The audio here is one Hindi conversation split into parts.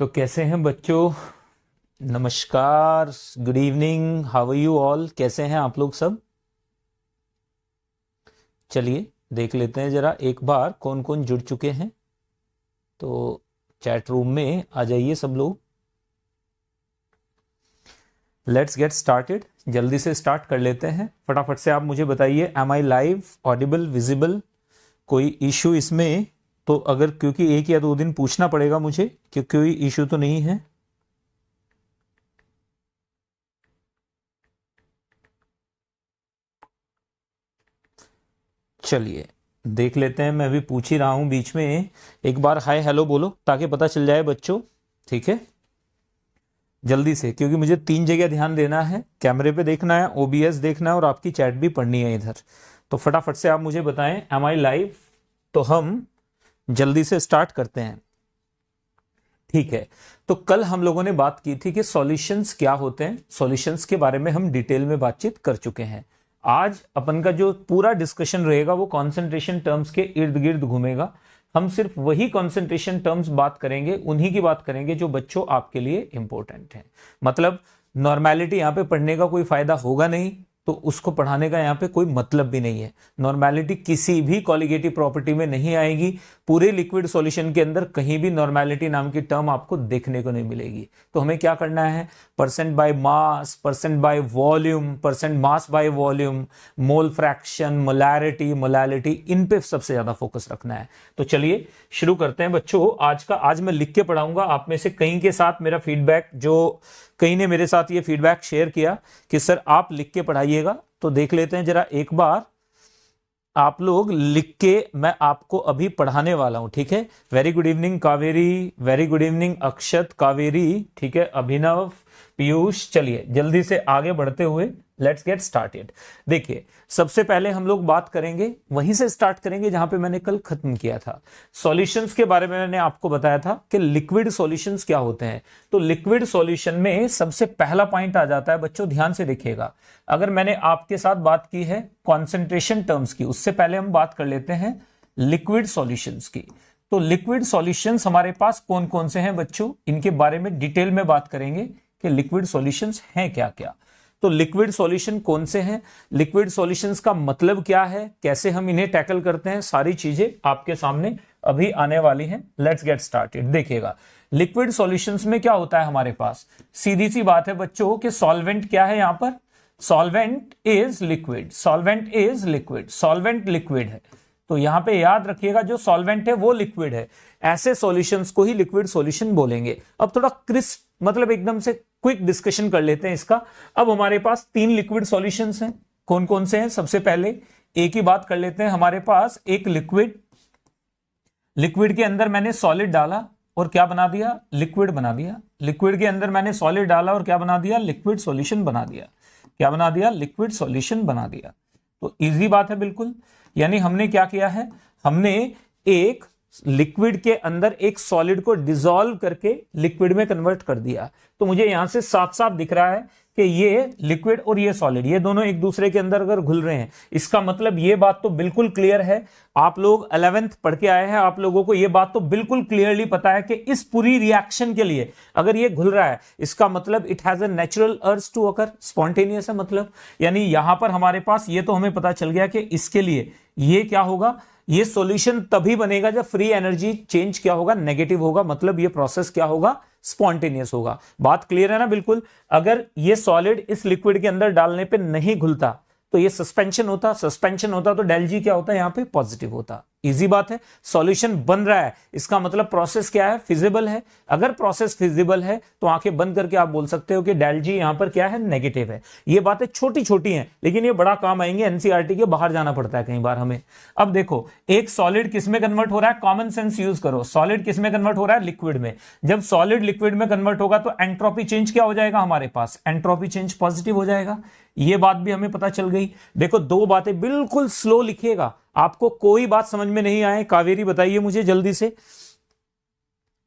तो कैसे हैं बच्चों? नमस्कार, good evening, how are you all? कैसे हैं आप लोग सब? चलिए देख लेते हैं जरा एक बार कौन कौन जुड़ चुके हैं। तो चैट रूम में आ जाइए सब लोग। Let's get started. जल्दी से स्टार्ट कर लेते हैं। फटाफट से आप मुझे बताइए, एम आई लाइव, ऑडिबल, विजिबल? कोई इशू इसमें? तो अगर, क्योंकि एक या दो दिन पूछना पड़ेगा मुझे कि कोई इशू तो नहीं है। चलिए देख लेते हैं। मैं भी पूछ ही रहा हूं बीच में, एक बार हाय हेलो बोलो ताकि पता चल जाए बच्चों। ठीक है, जल्दी से, क्योंकि मुझे 3 जगह ध्यान देना है। कैमरे पे देखना है, ओबीएस देखना है और आपकी चैट भी पढ़नी है इधर। तो फटाफट से आप मुझे बताएं, एम आई लाइव? तो हम जल्दी से स्टार्ट करते हैं। ठीक है, तो कल हम लोगों ने बात की थी कि सॉल्यूशंस क्या होते हैं। सॉल्यूशंस के बारे में हम डिटेल में बातचीत कर चुके हैं। आज अपन का जो पूरा डिस्कशन रहेगा वो कंसंट्रेशन टर्म्स के इर्द गिर्द घूमेगा। हम सिर्फ वही कंसंट्रेशन टर्म्स बात करेंगे, उन्हीं की बात करेंगे जो बच्चों आपके लिए इंपॉर्टेंट है। मतलब नॉर्मेलिटी यहां पे पढ़ने का कोई फायदा होगा नहीं, तो उसको पढ़ाने का यहाँ पे कोई मतलब भी नहीं है। नॉर्मेलिटी किसी भी कॉलिगेटिव प्रॉपर्टी में नहीं आएगी। पूरे लिक्विड सॉल्यूशन के अंदर कहीं भी नॉर्मेलिटी नाम की टर्म आपको देखने को नहीं मिलेगी। तो हमें क्या करना है? Percent by mass, percent by volume, percent mass by volume, mole fraction, molarity, molality, इन पे सबसे ज्यादा फोकस रखना है। तो चलिए शुरू करते हैं बच्चों। आज मैं लिख के पढ़ाऊंगा। आप में से कई के साथ मेरा फीडबैक, जो कई ने मेरे साथ ये फीडबैक शेयर किया कि सर आप लिख के पढ़ाइएगा। तो देख लेते हैं जरा एक बार, आप लोग लिख के, मैं आपको अभी पढ़ाने वाला हूं। ठीक है, very good evening Kaveri, very good evening Akshat, Kaveri, ठीक है, अभिनव, पीयूष। चलिए जल्दी से आगे बढ़ते हुए लेट्स गेट स्टार्टेड। देखिए, सबसे पहले हम लोग बात करेंगे, वहीं से स्टार्ट करेंगे जहां पे मैंने कल खत्म किया था। सॉल्यूशंस के बारे में मैंने आपको बताया था कि लिक्विड सॉल्यूशंस क्या होते हैं। तो लिक्विड सॉल्यूशन में सबसे पहला पॉइंट आ जाता है बच्चों, ध्यान से देखिएगा। अगर मैंने आपके साथ बात की है कॉन्सेंट्रेशन टर्म्स की, उससे पहले हम बात कर लेते हैं लिक्विड सॉल्यूशंस की। तो लिक्विड सॉल्यूशंस हमारे पास कौन कौन से हैं बच्चों, इनके बारे में डिटेल में बात करेंगे कि लिक्विड सॉल्यूशंस हैं क्या क्या। तो लिक्विड सॉल्यूशन कौन से हैं, लिक्विड सॉल्यूशंस का मतलब क्या है, कैसे हम इन्हें टैकल करते हैं, सारी चीजें आपके सामने अभी आने वाली हैं। Let's get started. देखिएगा, लिक्विड सॉल्यूशंस में क्या होता है हमारे पास, सीधी सी बात है बच्चों कि सॉल्वेंट क्या है यहां पर, solvent is liquid, solvent is liquid, solvent liquid है। तो यहां पे याद रखिएगा, जो सॉल्वेंट है वो लिक्विड है। ऐसे सॉल्यूशंस को ही लिक्विड सॉल्यूशन बोलेंगे। अब थोड़ा क्रिस्प, मतलब एकदम से क्विक डिस्कशन कर लेते हैं इसका। अब हमारे पास 3 लिक्विड सॉल्यूशंस हैं। कौन कौन से हैं? सबसे पहले एक ही बात कर लेते हैं। हमारे पास एक लिक्विड, लिक्विड के अंदर मैंने सॉलिड डाला और क्या बना दिया? लिक्विड बना दिया। लिक्विड के अंदर मैंने सॉलिड डाला और क्या बना दिया? लिक्विड सॉल्यूशन बना दिया। क्या बना दिया? लिक्विड सॉल्यूशन बना दिया। तो इजी बात है बिल्कुल। यानी हमने क्या किया है, हमने एक लिक्विड के अंदर एक सॉलिड को डिसॉल्व करके लिक्विड में कन्वर्ट कर दिया। तो मुझे यहां से साफ साफ दिख रहा है कि ये लिक्विड और ये सॉलिड, ये दोनों एक दूसरे के अंदर अगर घुल रहे हैं, इसका मतलब ये बात तो बिल्कुल क्लियर है। आप लोग 11th पढ़ के आए हैं, आप लोगों को ये बात तो बिल्कुल क्लियरली पता है कि इस पूरी रिएक्शन के लिए अगर ये घुल रहा है, इसका मतलब it has a natural urge to occur, spontaneous है मतलब। यानी यहां पर हमारे पास ये तो हमें पता चल गया कि इसके लिए ये क्या होगा, ये सॉल्यूशन तभी बनेगा जब फ्री एनर्जी चेंज क्या होगा? नेगेटिव होगा। मतलब ये प्रोसेस क्या होगा? स्पॉन्टेनियस होगा। बात क्लियर है ना बिल्कुल। अगर ये सॉलिड इस लिक्विड के अंदर डालने पे नहीं घुलता तो ये सस्पेंशन होता, सस्पेंशन होता तो डेल जी क्या होता है यहां पे? पॉजिटिव होता। इजी बात है। सॉल्यूशन बन रहा है, इसका मतलब प्रोसेस क्या है? फिजिबल है। अगर प्रोसेस फिजिबल है तो आंखें बंद करके आप बोल सकते हो कि डेल जी यहां पर क्या है? नेगेटिव है। ये बातें छोटी छोटी हैं लेकिन ये बड़ा काम आएंगे। एनसीईआरटी के बाहर जाना पड़ता है कई बार हमें। अब देखो, एक सॉलिड किस में कन्वर्ट हो रहा है? कॉमन सेंस यूज करो। सॉलिड किस में कन्वर्ट हो रहा है? लिक्विड में। जब सॉलिड लिक्विड में कन्वर्ट होगा तो एंट्रोपी चेंज क्या हो जाएगा हमारे पास? एंट्रोपी चेंज पॉजिटिव हो जाएगा। ये बात भी हमें पता चल गई। देखो, 2 बातें बिल्कुल स्लो लिखिएगा, आपको कोई बात समझ में नहीं आए, कावेरी बताइए मुझे जल्दी से।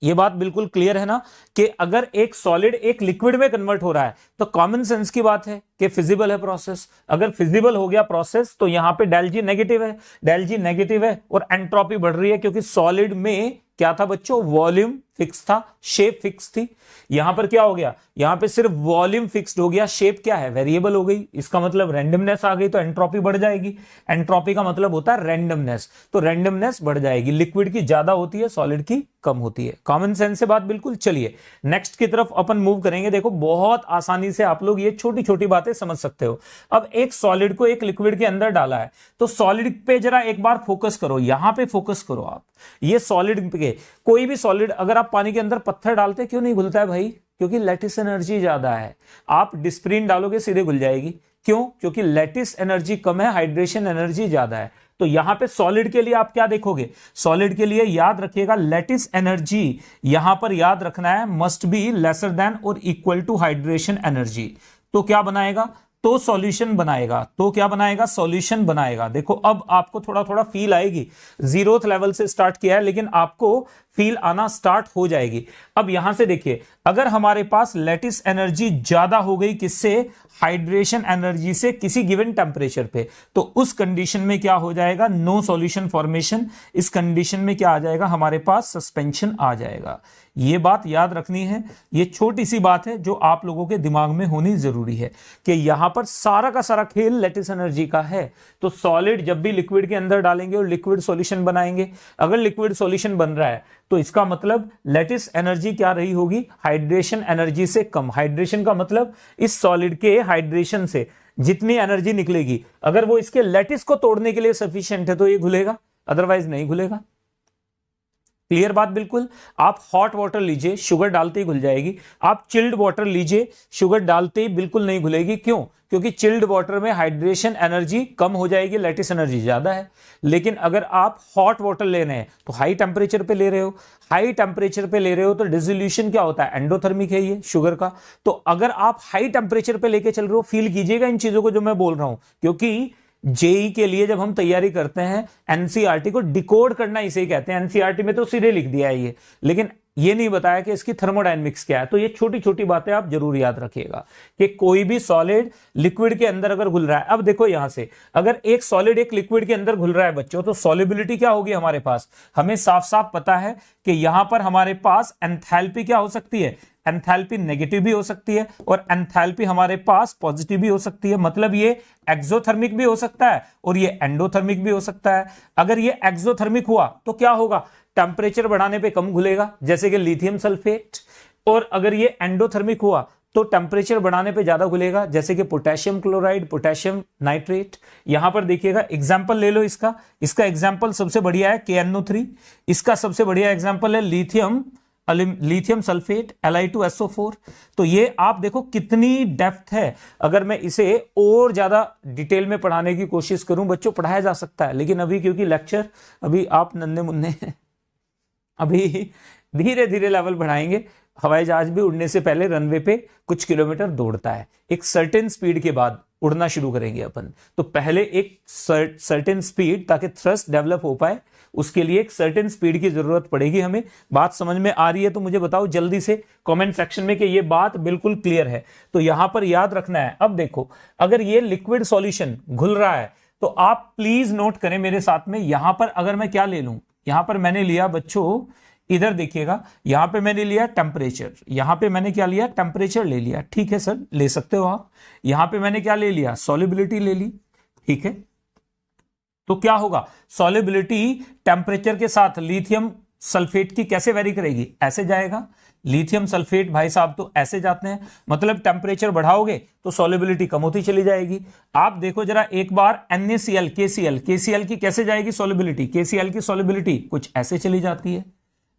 ये बात बिल्कुल क्लियर है ना कि अगर एक सॉलिड एक लिक्विड में कन्वर्ट हो रहा है तो कॉमन सेंस की बात है कि फिजिबल है प्रोसेस। अगर फिजिबल हो गया प्रोसेस तो यहां पे डेल जी नेगेटिव है, डेल जी नेगेटिव है और एंट्रोपी बढ़ रही है, क्योंकि सॉलिड में क्या था बच्चों? वॉल्यूम फिक्स था, शेप फिक्स थी। यहां पर क्या हो गया, यहां पे सिर्फ वॉल्यूम फिक्स्ड हो गया, शेप क्या है, वेरिएबल हो गई। इसका मतलब रैंडमनेस आ गई तो एंट्रोपी बढ़ जाएगी। एंट्रोपी का मतलब होता है रैंडमनेस, तो रैंडमनेस बढ़ जाएगी। लिक्विड की ज्यादा होती है, सॉलिड की कम होती है। कॉमन सेंस से बात बिल्कुल। चलिए नेक्स्ट की तरफ अपन मूव करेंगे। देखो बहुत आसानी से आप लोग ये छोटी छोटी बातें समझ सकते हो। अब एक सॉलिड को एक लिक्विड के अंदर डाला है, तो सॉलिड पे जरा एक बार फोकस करो, यहां पे फोकस करो आप। ये सॉलिड पे, कोई भी सॉलिड अगर आप पानी के अंदर पत्थर डालते क्यों नहीं घुलता है भाई, क्योंकि लैटिस एनर्जी ज्यादा है। आप डिस्प्रिन डालोगे सीधे घुल जाएगी, क्यों, क्योंकि लैटिस एनर्जी कम है, हाइड्रेशन एनर्जी ज्यादा है। तो यहां पे सॉलिड के लिए आप क्या देखोगे, सॉलिड के लिए याद रखिएगा लैटिस एनर्जी यहां पर याद रखना है must be lesser than or equal to hydration energy. तो क्या बनाएगा, तो सॉल्यूशन बनाएगा। तो क्या बनाएगा, सॉल्यूशन बनाएगा। देखो अब आपको थोड़ा थोड़ा फील आएगी, 0th लेवल से स्टार्ट किया है लेकिन आपको फील आना स्टार्ट हो जाएगी। अब यहां से देखिए, अगर हमारे पास लैटिस एनर्जी ज्यादा हो गई किससे, हाइड्रेशन एनर्जी से किसी गिवन टेम्परेचर पे, तो उस कंडीशन में क्या हो जाएगा, नो सॉल्यूशन फॉर्मेशन। इस कंडीशन में क्या आ जाएगा, हमारे पास सस्पेंशन आ जाएगा। ये बात याद रखनी है, ये छोटी सी बात है जो आप लोगों के दिमाग में होनी जरूरी है कि यहां पर सारा का सारा खेल लैटिस एनर्जी का है। तो सॉलिड जब भी लिक्विड के अंदर डालेंगे और लिक्विड सॉल्यूशन बनाएंगे, अगर लिक्विड सॉल्यूशन बन रहा है तो इसका मतलब लैटिस एनर्जी क्या रही होगी, हाइड्रेशन एनर्जी से कम। हाइड्रेशन का मतलब इस सॉलिड के हाइड्रेशन से जितनी एनर्जी निकलेगी, अगर वो इसके लैटिस को तोड़ने के लिए सफिशिएंट है तो ये घुलेगा, अदरवाइज नहीं घुलेगा। क्लियर बात बिल्कुल। आप हॉट वाटर लीजिए, शुगर डालते ही घुल जाएगी। आप चिल्ड वाटर लीजिए, शुगर डालते ही बिल्कुल नहीं घुलेगी। क्यों, क्योंकि चिल्ड वाटर में हाइड्रेशन एनर्जी कम हो जाएगी, लैटिस एनर्जी ज्यादा है। लेकिन अगर आप हॉट वाटर ले रहे हैं तो हाई टेम्परेचर पे ले रहे हो, हाई टेम्परेचर पे ले रहे हो तो डिसोल्यूशन क्या होता है, एंडोथर्मिक है ये शुगर का। तो अगर आप हाई टेम्परेचर पे लेके चल रहे हो, फील कीजिएगा इन चीजों को जो मैं बोल रहा हूं, क्योंकि जेई के लिए जब हम तैयारी करते हैं एनसीईआरटी को डिकोड करना इसे कहते हैं। एनसीईआरटी में तो सीधे लिख दिया है ये, लेकिन ये नहीं बताया कि इसकी थर्मोडायनेमिक्स क्या है। तो ये छोटी छोटी बातें आप जरूर याद रखिएगा कि कोई भी सॉलिड लिक्विड के अंदर अगर घुल रहा है, अब देखो यहां से अगर एक सॉलिड एक लिक्विड के अंदर घुल रहा है बच्चों, तो सॉल्युबिलिटी क्या होगी हमारे पास, हमें साफ साफ पता है कि यहां पर हमारे पास एंथैल्पी क्या हो सकती है, एंथैल्पी नेगेटिव भी हो सकती है और एंथैल्पी हमारे पास पॉजिटिव भी हो सकती है। मतलब ये एक्सोथर्मिक भी हो सकता है और ये एंडोथर्मिक भी हो सकता है। अगर ये एक्सोथर्मिक हुआ तो क्या होगा, टेम्परेचर बढ़ाने पे कम घुलेगा जैसे कि लिथियम सल्फेट, और अगर ये एंडोथर्मिक हुआ तो टेम्परेचर बढ़ाने पे ज्यादा घुलेगा जैसे कि पोटेशियम क्लोराइड, पोटेशियम नाइट्रेट। यहां पर देखिएगा एग्जांपल ले लो इसका एग्जांपल सबसे बढ़िया है KNO3, इसका सबसे बढ़िया एग्जांपल है लिथियम सल्फेट Li2SO4। तो ये आप देखो कितनी डेप्थ है। अगर मैं इसे और ज्यादा डिटेल में पढ़ाने की कोशिश करूं, बच्चों पढ़ाया जा सकता है, लेकिन अभी क्योंकि लेक्चर अभी आप नन्हे मुन्ने हैं, अभी धीरे धीरे लेवल बढ़ाएंगे। हवाई जहाज भी उड़ने से पहले रनवे पे कुछ किलोमीटर दौड़ता है, एक सर्टेन स्पीड के बाद उड़ना शुरू करेंगे अपन। तो पहले एक सर्टेन स्पीड, ताकि थ्रस्ट डेवलप हो पाए, उसके लिए एक सर्टेन स्पीड की जरूरत पड़ेगी हमें। बात समझ में आ रही है तो मुझे बताओ जल्दी से कमेंट सेक्शन में कि ये बात बिल्कुल क्लियर है। तो यहां पर याद रखना है। अब देखो अगर ये लिक्विड सॉल्यूशन घुल रहा है तो आप प्लीज नोट करें मेरे साथ में, यहां पर अगर मैं क्या ले लूं, यहां पर मैंने लिया बच्चों, इधर देखिएगा, यहां पे मैंने लिया टेम्परेचर, यहां पे मैंने क्या लिया, टेम्परेचर ले लिया, ठीक है सर, ले सकते हो आप। यहां पे मैंने क्या ले लिया, सॉल्युबिलिटी ले ली, ठीक है। तो क्या होगा, सॉल्युबिलिटी टेम्परेचर के साथ लिथियम सल्फेट की कैसे वेरी करेगी, ऐसे जाएगा। लिथियम सल्फेट भाई साहब तो ऐसे जाते हैं, मतलब टेम्परेचर बढ़ाओगे तो सॉल्युबिलिटी कम होती चली जाएगी। आप देखो जरा एक बार NaCl KCl की कैसे जाएगी सॉल्युबिलिटी, KCl की सॉल्युबिलिटी कुछ ऐसे चली जाती है।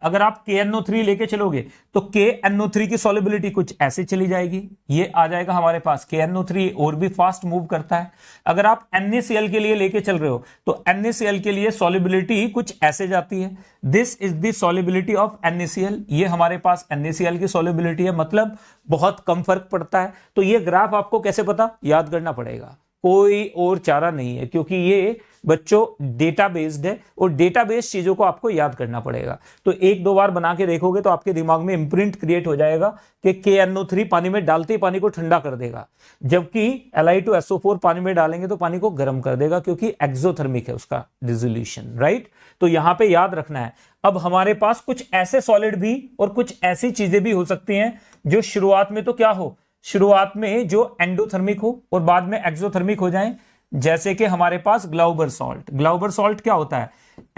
अगर आप KNO3 लेके चलोगे तो KNO3 की सॉल्युबिलिटी कुछ ऐसे चली जाएगी, ये आ जाएगा हमारे पास। KNO3 और भी फास्ट मूव करता है। अगर आप NaCl के लिए लेके चल रहे हो तो NaCl के लिए सॉल्युबिलिटी कुछ ऐसे जाती है। This is the solubility of NaCl, ये हमारे पास NaCl की सॉल्युबिलिटी है, मतलब बहुत कम फर्क पड़ता है। तो ये ग्राफ आपको कैसे पता, याद करना पड़ेगा। कोई और चारा नहीं है, क्योंकि ये बच्चों डेटा बेस्ड है और डेटा बेस्ड चीजों को आपको याद करना पड़ेगा। तो एक दो बार बना के देखोगे तो आपके दिमाग में इंप्रिंट क्रिएट हो जाएगा कि KNO3 पानी में डालते ही पानी को ठंडा कर देगा, जबकि Li2SO4 पानी में डालेंगे तो पानी को गर्म कर देगा, क्योंकि एक्सोथर्मिक है उसका डिसोल्यूशन, राइट। तो यहां पे याद रखना है। अब हमारे पास कुछ ऐसे सॉलिड भी और कुछ ऐसी चीजें भी हो सकती हैं जो शुरुआत में तो क्या हो, शुरुआत में जो एंडोथर्मिक हो और बाद में एक्सोथर्मिक हो जाए, जैसे कि हमारे पास ग्लाउबर सॉल्ट। ग्लाउबर सॉल्ट क्या होता है,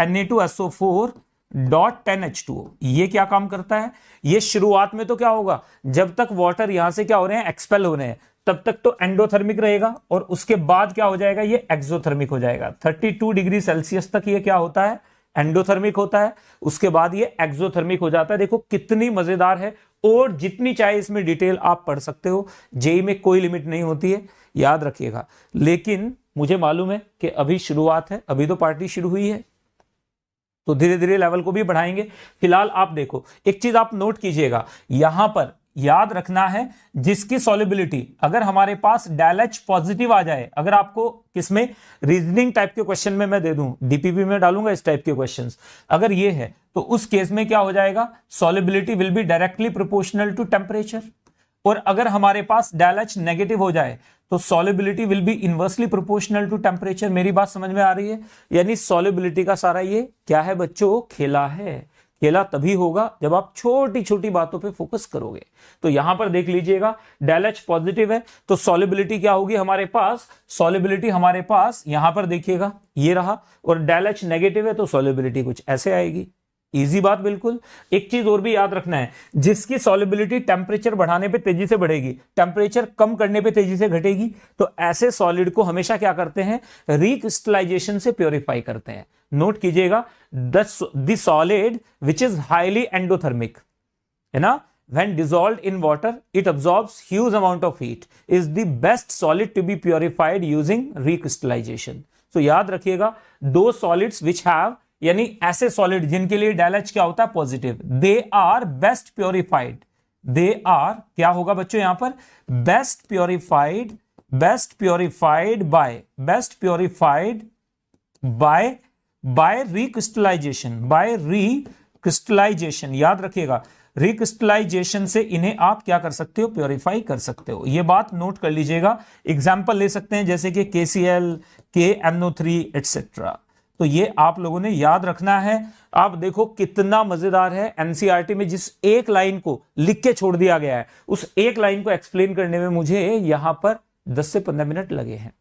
Na2SO4.10H2O। ये क्या काम करता है, ये शुरुआत में तो क्या होगा, जब तक वाटर यहां से क्या हो रहे हैं, एक्सपेल हो रहे हैं, तब तक तो एंडोथर्मिक रहेगा और उसके बाद क्या हो जाएगा, ये एक्सोथर्मिक हो जाएगा। 32 डिग्री सेल्सियस तक ये क्या होता है, एंडोथर्मिक होता है, उसके बाद ये एक्सोथर्मिक हो जाता है। देखो कितनी मजेदार है, और जितनी चाहे इसमें डिटेल आप पढ़ सकते हो, जेई में कोई लिमिट नहीं होती है, याद रखिएगा। लेकिन मुझे मालूम है कि अभी शुरुआत है, अभी तो पार्टी शुरू हुई है, तो धीरे धीरे लेवल को भी बढ़ाएंगे। फिलहाल आप देखो, एक चीज आप नोट कीजिएगा, यहां पर याद रखना है, जिसकी सॉल्युबिलिटी अगर हमारे पास डेलएच पॉजिटिव आ जाए, अगर आपको किसमें रीजनिंग टाइप के क्वेश्चन में मैं दे दूं, डीपीपी में डालूंगा इस टाइप के क्वेश्चंस, अगर ये है तो उस केस में क्या हो जाएगा, solubility will be directly proportional to temperature. और अगर हमारे पास डेलएच नेगेटिव हो जाए तो solubility will be inversely proportional to temperature. मेरी बात समझ में आ रही है, यानी सॉल्युबिलिटी का सारा ये क्या है बच्चों, खेला है। खेला तभी होगा जब आप छोटी छोटी बातों पे फोकस करोगे। तो यहां पर देख लीजिएगा, डेलएच पॉजिटिव है तो सॉल्युबिलिटी क्या होगी हमारे पास, सॉल्युबिलिटी हमारे पास यहां पर देखिएगा ये रहा, और डेलएच नेगेटिव है तो सॉल्युबिलिटी कुछ ऐसे आएगी। इजी बात बिल्कुल। एक चीज और भी याद रखना है, जिसकी सॉल्युबिलिटी टेम्परेचर बढ़ाने पे तेजी से बढ़ेगी, टेम्परेचर कम करने पे तेजी से घटेगी, तो ऐसे सॉलिड को हमेशा क्या करते हैं, रिक्रिस्टलाइजेशन से प्योरीफाई करते हैं। नोट कीजिएगा, the solid which is highly endothermic है ना, when dissolved in water it absorbs huge amount of heat, is the best solid to be purified using recrystallization। तो याद रखिएगा, दो सॉलिड्स विच हैव, यानी ऐसे सॉलिड जिनके लिए डेलएच क्या होता है, positive, they are best purified, they are क्या होगा बच्चों यहां पर, बेस्ट प्योरिफाइड बाय रिक्रिस्टलाइजेशन। याद रखिएगा, रिक्रिस्टलाइजेशन से इन्हें आप क्या कर सकते हो, प्योरीफाई कर सकते हो। ये बात नोट कर लीजिएगा। एग्जाम्पल ले सकते हैं जैसे कि KCl, KNO3 एटसेट्रा। तो ये आप लोगों ने याद रखना है। आप देखो कितना मजेदार है, एनसीईआरटी में जिस एक लाइन को लिख के छोड़ दिया गया है, उस एक लाइन को एक्सप्लेन करने में मुझे यहां पर 10 से 15 मिनट लगे हैं।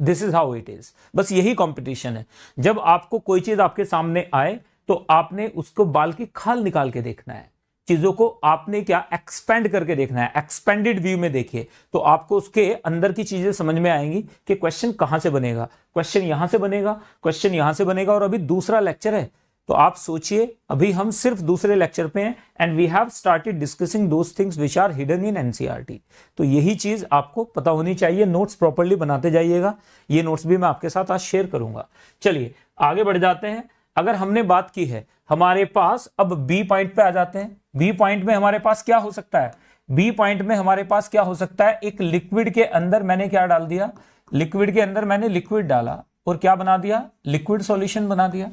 This is how it is. बस यही कंपटीशन है। जब आपको कोई चीज आपके सामने आए तो आपने उसको बाल की खाल निकाल के देखना है, चीजों को आपने क्या एक्सपेंड करके देखना है, एक्सपेंडेड व्यू में देखिए, तो आपको उसके अंदर की चीजें समझ में आएंगी कि क्वेश्चन कहां से बनेगा, क्वेश्चन यहां से बनेगा, क्वेश्चन यहां से बनेगा। और अभी दूसरा लेक्चर है, तो आप सोचिए, अभी हम सिर्फ दूसरे लेक्चर पे हैं, and we have started discussing those things which are hidden in NCERT. तो यही चीज आपको पता होनी चाहिए। नोट्स प्रॉपर्ली बनाते जाइएगा, ये नोट्स भी मैं आपके साथ आज शेयर करूंगा। चलिए आगे बढ़ जाते हैं। अगर हमने बात की है हमारे पास, अब बी पॉइंट पे आ जाते हैं। बी पॉइंट में हमारे पास क्या हो सकता है, बी पॉइंट में हमारे पास क्या हो सकता है, एक लिक्विड के अंदर मैंने क्या डाल दिया, लिक्विड के अंदर मैंने लिक्विड डाला और क्या बना दिया, लिक्विड सॉल्यूशन बना दिया।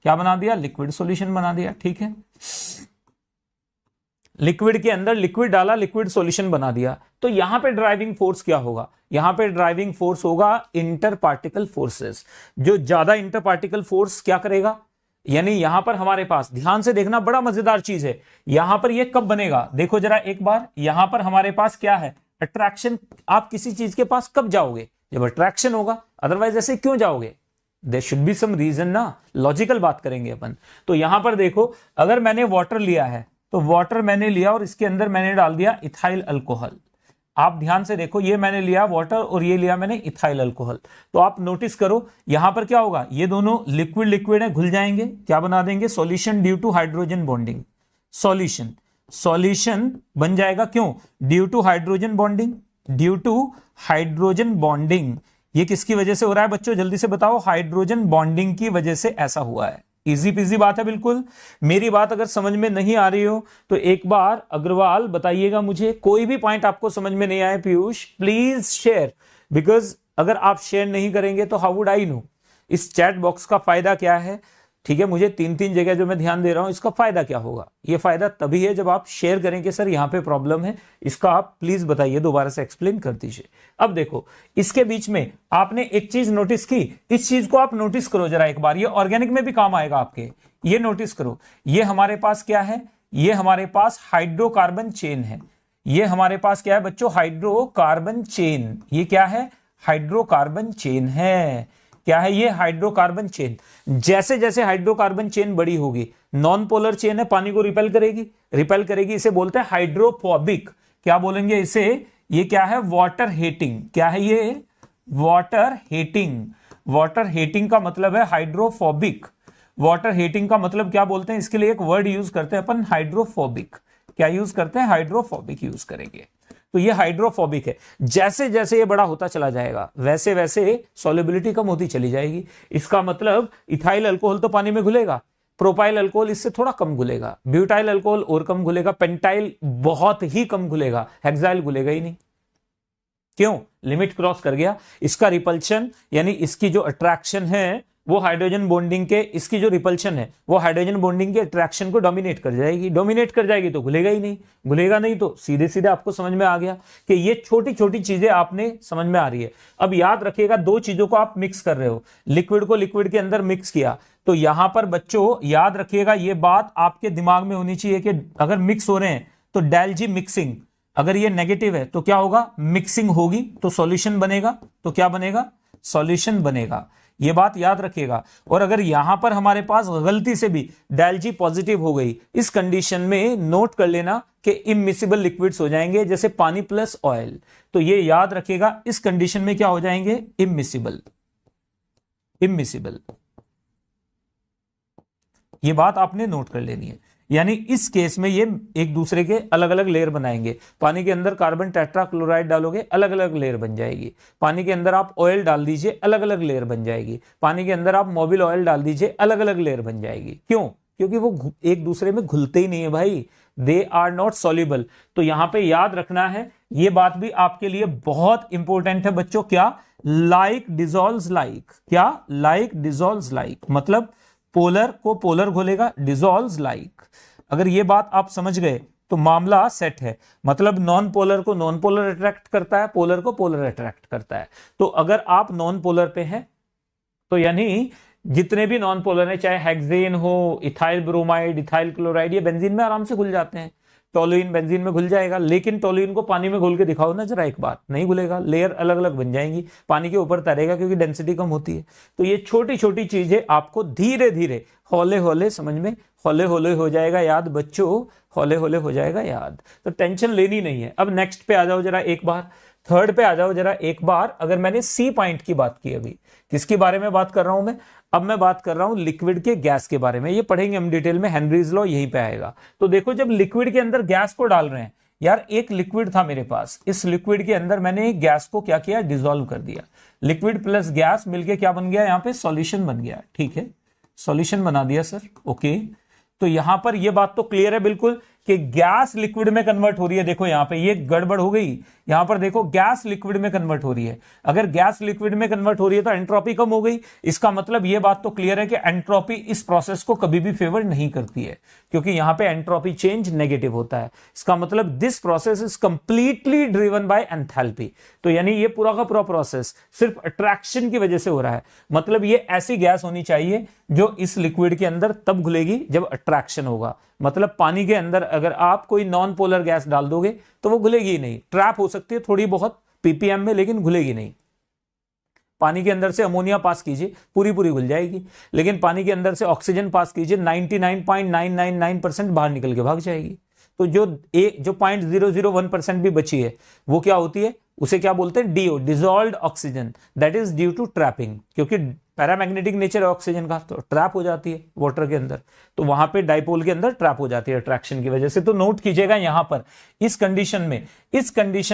क्या बना दिया, लिक्विड सॉल्यूशन बना दिया। ठीक है, लिक्विड के अंदर लिक्विड डाला, लिक्विड सॉल्यूशन बना दिया। तो यहां पे ड्राइविंग फोर्स क्या होगा, यहां पे ड्राइविंग फोर्स होगा इंटर पार्टिकल फोर्सेस। जो ज्यादा इंटर पार्टिकल फोर्स क्या करेगा, यानी यहां पर हमारे पास, ध्यान से देखना, बड़ा मजेदार चीज है। यहां पर ये कब बनेगा, देखो जरा एक बार, यहां पर हमारे पास क्या है, अट्रैक्शन। आप किसी चीज के पास कब जाओगे, जब अट्रैक्शन होगा, अदरवाइज ऐसे क्यों जाओगे, there should be some reason ना, लॉजिकल बात करेंगे अपन। तो यहां पर देखो, अगर मैंने वाटर लिया है तो वाटर मैंने लिया और इसके अंदर मैंने डाल दिया इथाइल अल्कोहल। आप ध्यान से देखो, ये मैंने लिया वाटर और ये लिया मैंने इथाइल अल्कोहल। तो आप नोटिस करो यहां पर क्या होगा, ये दोनों लिक्विड लिक्विड है, घुल जाएंगे, क्या बना देंगे, solution due to hydrogen bonding. Solution बन जाएगा, क्यों, due to hydrogen bonding, due to hydrogen bonding. ये किसकी वजह से हो रहा है बच्चों, जल्दी से बताओ, हाइड्रोजन बॉन्डिंग की वजह से ऐसा हुआ है। इजी पीजी बात है बिल्कुल। मेरी बात अगर समझ में नहीं आ रही हो तो एक बार अग्रवाल बताइएगा मुझे, कोई भी पॉइंट आपको समझ में नहीं आए पीयूष, प्लीज शेयर, बिकॉज अगर आप शेयर नहीं करेंगे तो हाउ वुड आई नो। इस चैट बॉक्स का फायदा क्या है, ठीक है, मुझे 3 जगह जो मैं ध्यान दे रहा हूं, इसका फायदा क्या होगा? ये फायदा तभी है जब आप शेयर करें कि सर यहां पे प्रॉब्लम है, इसका आप प्लीज बताइए, दोबारा से एक्सप्लेन कर दीजिए। अब देखो, इसके बीच में आपने एक चीज नोटिस की, इस चीज को आप नोटिस करो जरा एक बार, ये ऑर्गेनिक में भी काम आएगा आपके। ये नोटिस करो, ये हमारे पास क्या है? ये हमारे पास हाइड्रोकार्बन चेन है। ये हमारे पास क्या है बच्चों? Hydrocarbon chain. ये क्या है? हाइड्रोकार्बन चेन है। क्या है ये? Hydrocarbon chain. जैसे जैसे हाइड्रोकार्बन चेन बड़ी होगी, नॉन पोलर चेन है, पानी को रिपेल करेगी, रिपेल करेगी, इसे बोलते हैं हाइड्रोफोबिक। क्या बोलेंगे इसे? ये क्या है? Water heating. क्या है ये? Water heating. वाटर हीटिंग का मतलब है हाइड्रोफोबिक। वाटर हीटिंग का मतलब क्या बोलते हैं? इसके लिए एक वर्ड यूज करते हैं अपन, हाइड्रोफोबिक। क्या यूज करते हैं? हाइड्रोफोबिक यूज करेंगे। तो ये हाइड्रोफोबिक है। जैसे जैसे ये बड़ा होता चला जाएगा वैसे वैसे सॉल्युबिलिटी कम होती चली जाएगी। इसका मतलब इथाइल अल्कोहल तो पानी में घुलेगा, प्रोपाइल अल्कोहल इससे थोड़ा कम घुलेगा, ब्यूटाइल अल्कोहल और कम घुलेगा, पेंटाइल बहुत ही कम घुलेगा, हेक्साइल घुलेगा ही नहीं। क्यों? लिमिट क्रॉस कर गया। इसका रिपल्शन यानी इसकी जो अट्रैक्शन है वो हाइड्रोजन बॉन्डिंग के, इसकी जो रिपल्शन है वो हाइड्रोजन बॉन्डिंग के अट्रैक्शन को डोमिनेट कर जाएगी। डोमिनेट कर जाएगी तो घुलेगा ही नहीं। घुलेगा नहीं तो सीधे सीधे आपको समझ में आ गया कि ये छोटी छोटी चीजें आपने समझ में आ रही है। अब याद रखिएगा, दो चीजों को आप मिक्स कर रहे हो, लिक्विड को लिक्विड के अंदर मिक्स किया, तो यहां पर बच्चों याद रखिएगा ये बात आपके दिमाग में होनी चाहिए कि अगर मिक्स हो रहे हैं तो डेल्जी मिक्सिंग, अगर ये नेगेटिव है तो क्या होगा? मिक्सिंग होगी तो सॉल्यूशन बनेगा। तो क्या बनेगा? सॉल्यूशन बनेगा। ये बात याद रखिएगा। और अगर यहां पर हमारे पास गलती से भी डेल्जी पॉजिटिव हो गई, इस कंडीशन में नोट कर लेना कि इमिसिबल लिक्विड्स हो जाएंगे, जैसे पानी प्लस ऑयल। तो ये याद रखिएगा, इस कंडीशन में क्या हो जाएंगे? इमिसिबल। इमिसिबल, ये बात आपने नोट कर लेनी है। यानी इस केस में ये एक दूसरे के अलग अलग लेयर बनाएंगे। पानी के अंदर कार्बन टेट्राक्लोराइड डालोगे, अलग अलग लेयर बन जाएगी। पानी के अंदर आप ऑयल डाल दीजिए, अलग अलग लेयर बन जाएगी। पानी के अंदर आप मोबिल ऑयल डाल दीजिए, अलग अलग लेयर बन जाएगी। क्यों? क्योंकि वो एक दूसरे में घुलते ही नहीं है भाई, दे आर नॉट सॉल्युबल। तो यहां पे याद रखना है, ये बात भी आपके लिए बहुत इंपॉर्टेंट है बच्चों। क्या? Like dissolves like. क्या? लाइक डिसॉल्व्स लाइक, मतलब पोलर को पोलर घुलेगा, डिसॉल्व्स लाइक। अगर ये बात आप समझ गए तो मामला सेट है। मतलब नॉन पोलर को नॉन पोलर अट्रैक्ट करता है, पोलर को पोलर अट्रैक्ट करता है। तो अगर आप नॉन पोलर पे हैं तो यानी जितने भी नॉन पोलर हैं, चाहे हेक्सेन हो, इथाइल ब्रोमाइड, इथाइल क्लोराइड, ये बेंजीन में आराम से घुल जाते हैं। टोलुइन बेंजीन में घुल जाएगा, लेकिन टोलुइन को पानी में घुल के दिखाओ ना जरा एक बार, नहीं घुलेगा। लेयर अलग अलग बन जाएंगी, पानी के ऊपर तैरेगा क्योंकि डेंसिटी कम होती है। तो ये छोटी छोटी चीजें आपको धीरे धीरे हौले हौले समझ में, हौले हौले हो जाएगा याद बच्चों, हौले हौले हो जाएगा याद। तो टेंशन लेनी नहीं है। अब नेक्स्ट पे आ जाओ जरा एक बार, थर्ड पे आ जाओ जरा एक बार। अगर मैंने सी पॉइंट की बात की, अभी किसके बारे में बात कर रहा हूं मैं? अब मैं बात कर रहा हूं लिक्विड के गैस के बारे में। ये पढ़ेंगे हम डिटेल में, हेनरीज लॉ यहीं पे आएगा। तो देखो, जब लिक्विड के अंदर गैस को डाल रहे हैं, यार एक लिक्विड था मेरे पास, इस लिक्विड के अंदर मैंने गैस को क्या किया? डिसॉल्व कर दिया। लिक्विड प्लस गैस मिलके क्या बन गया? यहां पे सॉल्यूशन बन गया। ठीक है, सॉल्यूशन बना दिया सर, ओके। तो यहां पर ये बात तो क्लियर है बिल्कुल कि गैस लिक्विड में कन्वर्ट हो रही है। देखो यहां पे ये गड़बड़ हो गई, यहां पर देखो गैस लिक्विड में कन्वर्ट हो रही है। अगर गैस लिक्विड में कन्वर्ट हो रही है तो एंट्रोपी कम हो गई। इसका मतलब ये बात तो क्लियर है कि एंट्रोपी इस प्रोसेस को कभी भी फेवर नहीं करती है, क्योंकि यहां पे एंट्रोपी चेंज नेगेटिव होता है। इसका मतलब this process is completely driven by enthalpy. तो यानी ये पूरा का पूरा प्रोसेस सिर्फ अट्रैक्शन की वजह से हो रहा है। मतलब ये ऐसी गैस होनी चाहिए जो इस लिक्विड के अंदर तब घुलेगी जब अट्रैक्शन होगा। मतलब पानी के अंदर अगर आप कोई नॉन पोलर गैस डाल दोगे तो वो घुलेगी ही नहीं। ट्रैप हो सकती है थोड़ी बहुत पीपीएम में, लेकिन घुलेगी नहीं। पानी के अंदर से अमोनिया पास कीजिए, पूरी पूरी घुल जाएगी। लेकिन पानी के अंदर से ऑक्सीजन पास कीजिए, 99.999% बाहर निकल के भाग जाएगी। तो जो 0.001% भी बची है वो क्या होती है? उसे क्या बोलते हैं? DO, dissolved oxygen. That is due to trapping, क्योंकि पैरामैग्नेटिक नेचर है ऑक्सीजन का, तो ट्रैप हो जाती है वाटर के अंदर। तो वहां पे डाइपोल के अंदर ट्रैप हो जाती है अट्रैक्शन की वजह से। तो नोट कीजिएगा यहां पर इस कंडीशन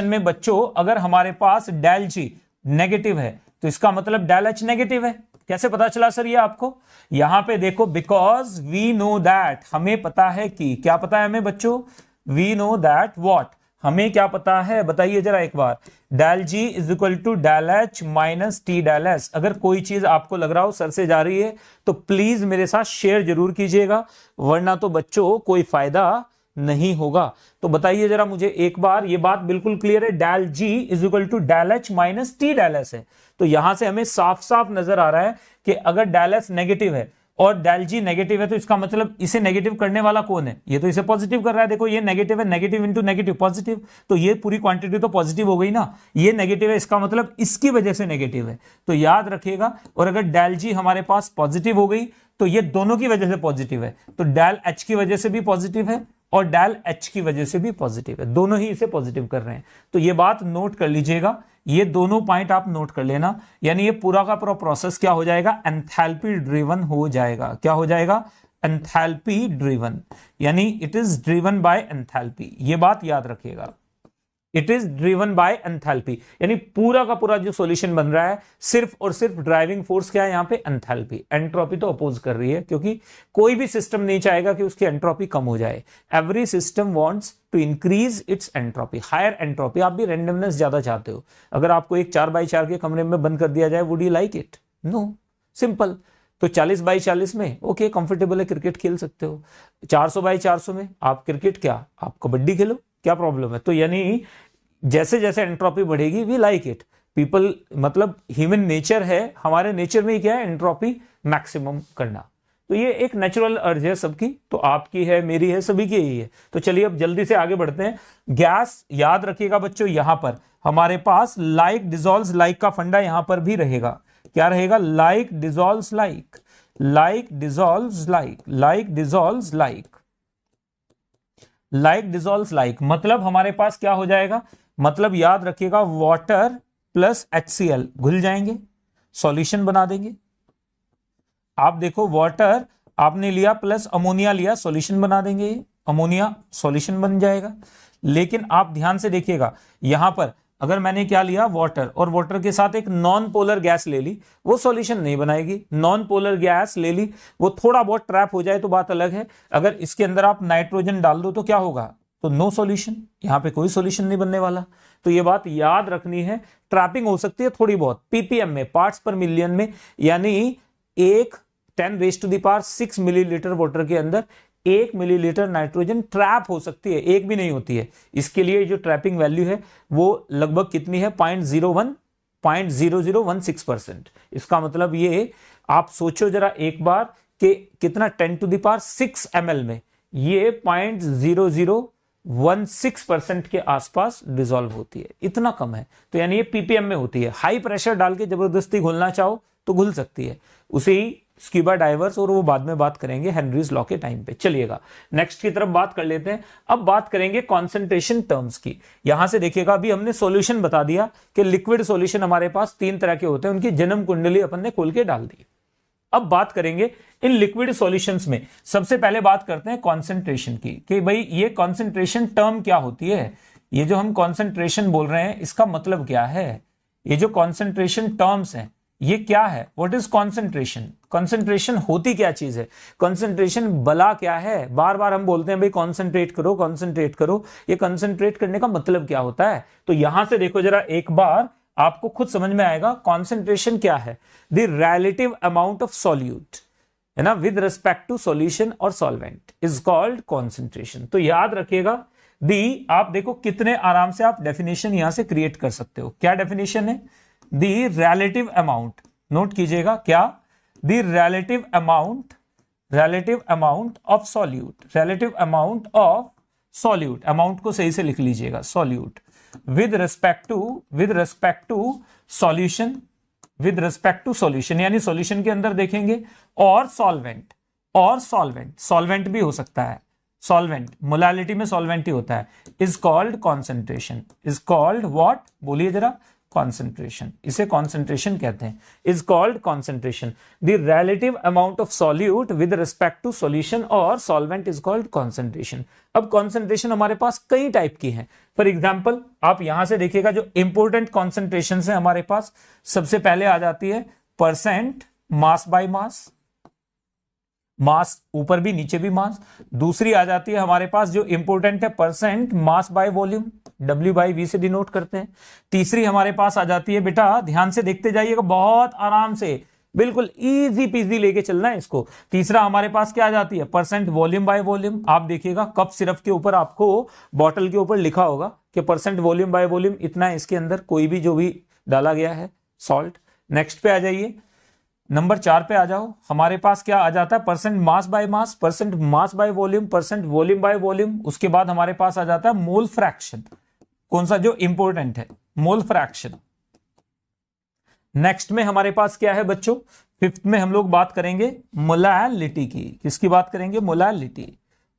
में बच्चों, अगर हमारे पास डेल जी नेगेटिव है तो इसका मतलब डेल एच नेगेटिव है। कैसे पता चला सर ये आपको? यहां पे देखो, बिकॉज वी नो दैट, हमें पता है कि, क्या पता है हमें बच्चों? वी नो दैट व्हाट, हमें क्या पता है बताइए जरा एक बार, del G is equal to del H minus T del S. अगर कोई चीज आपको लग रहा हो सर से जा रही है तो प्लीज मेरे साथ शेयर जरूर कीजिएगा, वरना तो बच्चों कोई फायदा नहीं होगा। तो बताइए जरा मुझे एक बार, ये बात बिल्कुल क्लियर है, del G is equal to del H minus T del S है। तो यहां से हमें साफ साफ नजर आ रहा है कि अगर डेल एस नेगेटिव है और डेल जी नेगेटिव है तो इसका मतलब इसे नेगेटिव करने वाला कौन है, ये तो इसे पॉजिटिव कर रहा है। देखो ये नेगेटिव है, नेगेटिव इंटू नेगेटिव पॉजिटिव, तो ये पूरी क्वांटिटी तो पॉजिटिव हो गई ना। ये नेगेटिव है, इसका मतलब इसकी वजह से नेगेटिव है, तो याद रखिएगा। और अगर डेल जी हमारे पास पॉजिटिव हो गई तो ये दोनों की वजह से पॉजिटिव है, तो डेल एच की वजह से भी पॉजिटिव है और डेल एच की वजह से भी पॉजिटिव है, दोनों ही इसे पॉजिटिव कर रहे हैं। तो ये बात नोट कर लीजिएगा, ये दोनों पॉइंट आप नोट कर लेना। यानी ये पूरा का पूरा प्रोसेस क्या हो जाएगा, एंथैल्पी ड्रिवन हो जाएगा। क्या हो जाएगा, एंथैल्पी ड्रिवन, यानी it is driven by enthalpy. ये बात याद रखिएगा, it is driven by enthalpy, यानी पूरा का पूरा जो सॉल्यूशन बन रहा है सिर्फ और सिर्फ ड्राइविंग फोर्स क्या है यहाँ पे, एंथैल्पी। एंट्रोपी तो अपोज कर रही है, क्योंकि कोई भी सिस्टम नहीं चाहेगा कि उसकी एंट्रोपी कम हो जाए। Every system wants to increase its entropy, higher entropy. आप भी रेंडमनेस ज्यादा चाहते हो। अगर आपको एक 4x4 के कमरे में बंद कर दिया जाए, would you like it? No, simple. तो 40x40 में ओके कंफर्टेबल है, क्रिकेट खेल सकते हो। 400x400 में आप क्रिकेट क्या, आप कबड्डी खेलो, क्या प्रॉब्लम है? तो यानी जैसे जैसे एंट्रोपी बढ़ेगी वी लाइक इट पीपल, मतलब ह्यूमन नेचर है, हमारे नेचर में ही क्या है, एंट्रोपी मैक्सिमम करना। तो ये एक नेचुरल अर्ज है सबकी, तो आपकी है, मेरी है, सभी की यही है। तो चलिए अब जल्दी से आगे बढ़ते हैं। गैस याद रखिएगा बच्चों, यहां पर हमारे पास लाइक डिसॉल्व्स लाइक का फंडा यहां पर भी रहेगा। क्या रहेगा, like dissolves like, like dissolves like, like dissolves like, like dissolves like. मतलब हमारे पास क्या हो जाएगा, मतलब याद रखिएगा वाटर प्लस HCl घुल जाएंगे, सॉल्यूशन बना देंगे। आप देखो वाटर आपने लिया प्लस अमोनिया लिया, सॉल्यूशन बना देंगे, अमोनिया सॉल्यूशन बन जाएगा। लेकिन आप ध्यान से देखिएगा यहां पर अगर मैंने क्या लिया, वाटर, और वाटर के साथ एक नॉन पोलर गैस ले ली, वो सॉल्यूशन नहीं बनाएगी। नॉन पोलर गैस ले ली, वो थोड़ा बहुत ट्रैप हो जाए तो बात अलग है। अगर इसके अंदर आप नाइट्रोजन डाल दो तो क्या होगा, तो नो सॉल्यूशन, यहां पे कोई सॉल्यूशन नहीं बनने वाला। तो ये बात याद रखनी है। ट्रैपिंग हो सकती है थोड़ी बहुत, पीपीएम में, पार्ट्स पर मिलियन में, यानी एक 10⁻⁶ मिलीलीटर वाटर के अंदर 1 मिलीलीटर नाइट्रोजन ट्रैप हो सकती है, एक भी नहीं होती है। इसके लिए जो ट्रैपिंग वैल्यू है वो लगभग कितनी है, 0.0016%। इसका मतलब ये आप सोचो जरा एक बार कि कितना 10⁶ ml में ये 0.0016% के आसपास डिसॉल्व होती है, इतना कम है। तो यानी ये पीपीएम में होती है। हाई प्रेशर डाल के जबरदस्ती घुलना चाहो तो घुल सकती है, उसे ही स्क्यूबा डाइवर्स, और वो बाद में बात करेंगे हेनरीज लॉ के टाइम पे। चलिएगा नेक्स्ट की तरफ बात कर लेते हैं। अब बात करेंगे कॉन्सेंट्रेशन टर्म्स की। यहां से देखिएगा, अभी हमने सॉल्यूशन बता दिया कि लिक्विड सॉल्यूशन हमारे पास 3 तरह के होते हैं, उनकी जन्म कुंडली अपन ने खोल के डाल दी। अब बात करेंगे इन लिक्विड सॉल्यूशंस में, सबसे पहले बात करते हैं कॉन्सेंट्रेशन की, कि भाई ये कॉन्सेंट्रेशन टर्म क्या होती है, ये जो हम कॉन्सेंट्रेशन बोल रहे हैं इसका मतलब क्या है, ये जो कॉन्सेंट्रेशन टर्म्स हैं ये क्या है, व्हाट इज कॉन्सेंट्रेशन, कॉन्सेंट्रेशन होती क्या चीज है, कॉन्सेंट्रेशन बला क्या है। बार बार हम बोलते हैं भाई कॉन्सेंट्रेट करो, कॉन्सेंट्रेट करो, ये कॉन्सेंट्रेट करने का मतलब क्या होता है। तो यहां से देखो जरा एक बार, आपको खुद समझ में आएगा कॉन्सेंट्रेशन क्या है, the relative amount of solute, है ना, विद रिस्पेक्ट टू सॉल्यूशन और सॉल्वेंट इज कॉल्ड कॉन्सेंट्रेशन। तो याद रखिएगा दी, आप देखो कितने आराम से आप डेफिनेशन यहां से क्रिएट कर सकते हो। क्या डेफिनेशन है, द रिलेटिव अमाउंट, नोट कीजिएगा क्या, the relative amount of solute, relative amount of solute, amount को सही से लिख लीजिएगा, solute with respect to solution, with respect to solution, यानी सॉल्यूशन के अंदर देखेंगे, और सॉल्वेंट, सॉल्वेंट भी हो सकता है, सॉल्वेंट मोलालिटी में सॉल्वेंट ही होता है, is called concentration, is called what, बोलिए जरा, कॉन्सेंट्रेशन, इसे कॉन्सेंट्रेशन कहते हैं, is called concentration. The relative amount of solute with respect to solution और सॉल्वेंट इज कॉल्ड कॉन्सेंट्रेशन। अब कॉन्सेंट्रेशन हमारे पास कई टाइप की हैं। फॉर एग्जांपल आप यहां से देखिएगा जो इंपॉर्टेंट कॉन्सेंट्रेशन है हमारे पास, सबसे पहले आ जाती है परसेंट मास बाय मास, मास ऊपर भी नीचे भी मास। दूसरी आ जाती है हमारे पास जो इंपॉर्टेंट है percent mass by volume, W by V से डिनोट करते हैं। तीसरी हमारे पास आ जाती है, बेटा ध्यान से देखते जाइएगा, बहुत आराम से, बिल्कुल इजी पीजी लेके चलना है इसको। तीसरा हमारे पास क्या आ जाती है, परसेंट वॉल्यूम बाय वॉल्यूम। आप देखिएगा कप सिरप के ऊपर आपको बॉटल के ऊपर लिखा होगा कि परसेंट वॉल्यूम बाय वॉल्यूम इतना है, इसके अंदर कोई भी जो भी डाला गया है सॉल्ट। नेक्स्ट पे आ जाइए, नंबर 4 पे आ जाओ। हमारे पास क्या आ जाता है, percent mass by mass, percent mass by volume, percent volume by volume. उसके बाद हमारे पास आ जाता है मोल फ्रैक्शन, कौन सा जो इंपॉर्टेंट है, मोल फ्रैक्शन। नेक्स्ट में हमारे पास क्या है बच्चों, 5th में हम लोग बात करेंगे मोलैलिटी की। किसकी बात करेंगे, मोलैलिटी।